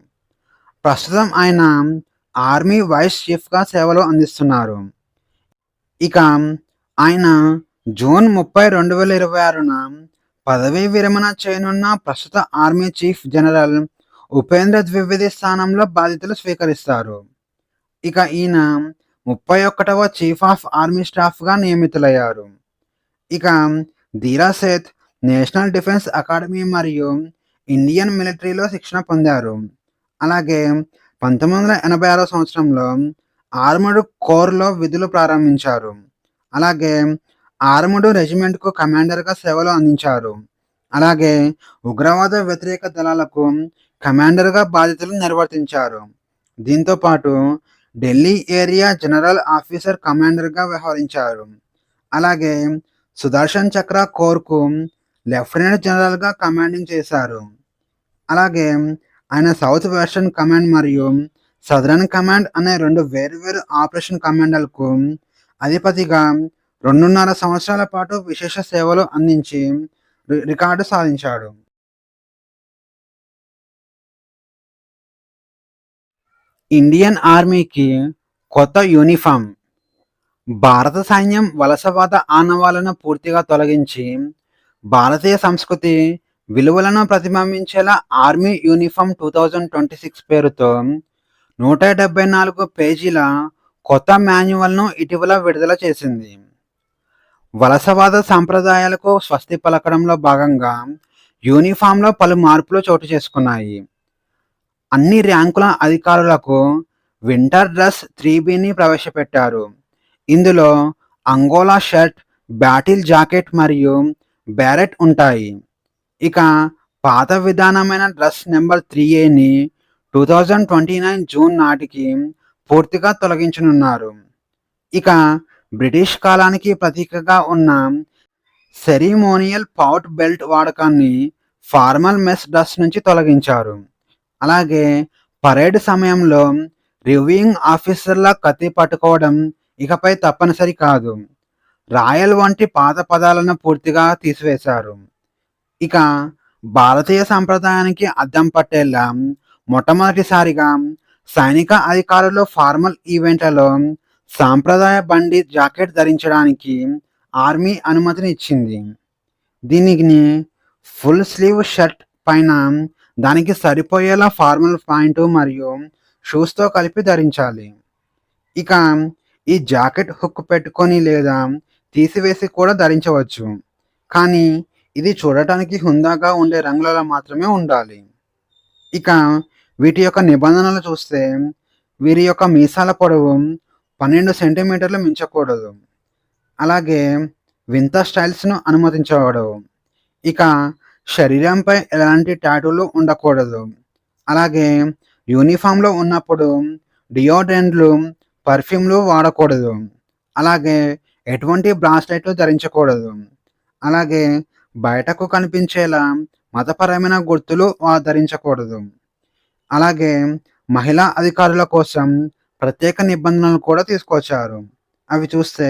ప్రస్తుతం ఆయన ఆర్మీ వైస్ చీఫ్గా సేవలు అందిస్తున్నారు. ఇక ఆయన జూన్ 30, 2026న పదవీ విరమణ చేయనున్న ప్రస్తుత army chief general Upendra Dwivedi స్థానంలో బాధ్యతలు స్వీకరిస్తారు. ఇక ఈయన 31వ చీఫ్ ఆఫ్ ఆర్మీ స్టాఫ్గా నియమితులయ్యారు. ఇక ధీరా సేథ్ నేషనల్ డిఫెన్స్ అకాడమీ మరియు ఇండియన్ మిలిటరీలో శిక్షణ పొందారు. అలాగే 1986 సంవత్సరంలో ఆర్మడ్ కోర్లో విధులు ప్రారంభించారు. అలాగే ఆర్మడ్ రెజిమెంట్కు కమాండర్గా సేవలు అందించారు. అలాగే ఉగ్రవాద వ్యతిరేక దళాలకు కమాండర్గా బాధ్యతలు నిర్వర్తించారు. దీంతో పాటు ఢిల్లీ ఏరియా జనరల్ ఆఫీసర్ కమాండర్గా వ్యవహరించారు. అలాగే సుదర్శన్ చక్ర కోర్కు లెఫ్టినెంట్ జనరల్గా కమాండింగ్ చేశారు. అలాగే ఆయన సౌత్ వెస్టర్న్ కమాండ్ మరియు సదరన్ కమాండ్ అనే 2 వేర్వేరు ఆపరేషన్ కమాండర్లకు అధిపతిగా 2.5 సంవత్సరాల పాటు విశేష సేవలు అందించి రికార్డు సాధించాడు. ఇండియన్ ఆర్మీకి కొత్త యూనిఫామ్. భారత సైన్యం వలసవాద ఆనవాళ్లను పూర్తిగా తొలగించి, భారతీయ సంస్కృతి విలువలను ప్రతిబింబించేలా ఆర్మీ యూనిఫామ్ 2026 పేరుతో 174 పేజీల కొత్త మాన్యువల్‌ను ఇటీవల విడుదల చేసింది. వలసవాద సంప్రదాయాలకు స్వస్తి పలకడంలో భాగంగా యూనిఫామ్‌లో పలు మార్పులు చోటు చేసుకున్నాయి. అన్ని ర్యాంకుల అధికారులకు వింటర్ డ్రెస్ 3బీని ప్రవేశపెట్టారు. ఇందులో అంగోలా షర్ట్, బాటిల్ జాకెట్ మరియు బెరెట్ ఉంటాయి. ఇక పాత విధానమైన డ్రెస్ నంబర్ 3ఏని 2029 జూన్ నాటికి పూర్తిగా తొలగించనున్నారు. ఇక బ్రిటిష్ కాలానికి ప్రతీకగా ఉన్న సెరిమోనియల్ పౌట్ బెల్ట్ వాడకాన్ని ఫార్మల్ మెస్ డ్రెస్ నుంచి తొలగించారు. అలాగే పరేడ్ సమయంలో రివ్యూయింగ్ ఆఫీసర్ల కత్తి పట్టుకోవడం ఇకపై తప్పనిసరి కాదు. రాయల్ వంటి పాత పదాలను పూర్తిగా తీసివేశారు. ఇక భారతీయ సంప్రదాయానికి అద్దం పట్టేలా మొట్టమొదటిసారిగా సైనిక అధికారులు ఫార్మల్ ఈవెంట్లలో సాంప్రదాయ బండి జాకెట్ ధరించడానికి ఆర్మీ అనుమతిని ఇచ్చింది. దీనిని ఫుల్ స్లీవ్ షర్ట్ పైన దానికి సరిపోయేలా ఫార్మల్ ప్యాంటు మరియు షూస్తో కలిపి ధరించాలి. ఇక ఈ జాకెట్ హుక్ పెట్టుకొని లేదా తీసివేసి కూడా ధరించవచ్చు. కానీ ఇది చూడటానికి హుందాగా ఉండే రంగులలో మాత్రమే ఉండాలి. ఇక వీటి యొక్క నిబంధనలు చూస్తే, వీరి యొక్క మీసాల పొడవు 12 సెంటీమీటర్లు మించకూడదు. అలాగే వింత స్టైల్స్‌ను అనుమతించబడవు. ఇక శరీరంపై ఎలాంటి టాటూలు ఉండకూడదు. అలాగే యూనిఫామ్‌లో ఉన్నప్పుడు డియోడ్రెంట్లు, పర్ఫ్యూమ్‌లు వాడకూడదు. అలాగే ఎటువంటి బ్రాస్లెట్లు ధరించకూడదు. అలాగే బయటకు కనిపించేలా మతపరమైన గుర్తులు ధరించకూడదు. అలాగే మహిళా అధికారుల కోసం ప్రత్యేక నిబంధనలు కూడా తీసుకొచ్చారు. అవి చూస్తే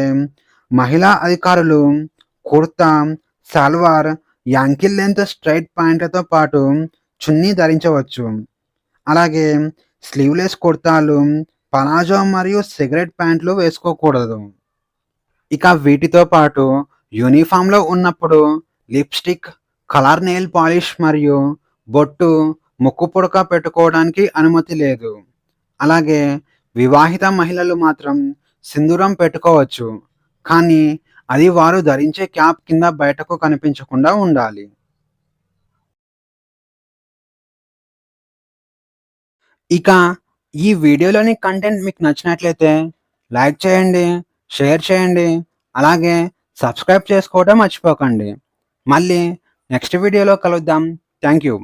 మహిళా అధికారులు kurta, salwar, ankle length straight ప్యాంట్లతో పాటు చున్నీ ధరించవచ్చు. అలాగే స్లీవ్లెస్ కుర్తాలు, పలాజో మరియు సిగరెట్ ప్యాంట్లు వేసుకోకూడదు. ఇక వీటితో పాటు యూనిఫామ్‌లో ఉన్నప్పుడు లిప్‌స్టిక్, కలర్ నెయిల్ పాలిష్ మరియు బొట్టు, ముక్కు పుడక పెట్టుకోవడానికి అనుమతి లేదు. అలాగే వివాహిత మహిళలు మాత్రం సింధూరం పెట్టుకోవచ్చు. కానీ అది వారు ధరించే క్యాప్ కింద బయటకు కనిపించకుండా ఉండాలి. ఇక ఈ వీడియోలోని కంటెంట్ మీకు నచ్చినట్లయితే లైక్ చేయండి, షేర్ చేయండి, అలాగే సబ్స్క్రైబ్ చేసుకోవడం మర్చిపోకండి. మళ్ళీ నెక్స్ట్ వీడియోలో కలుద్దాం. Thank you.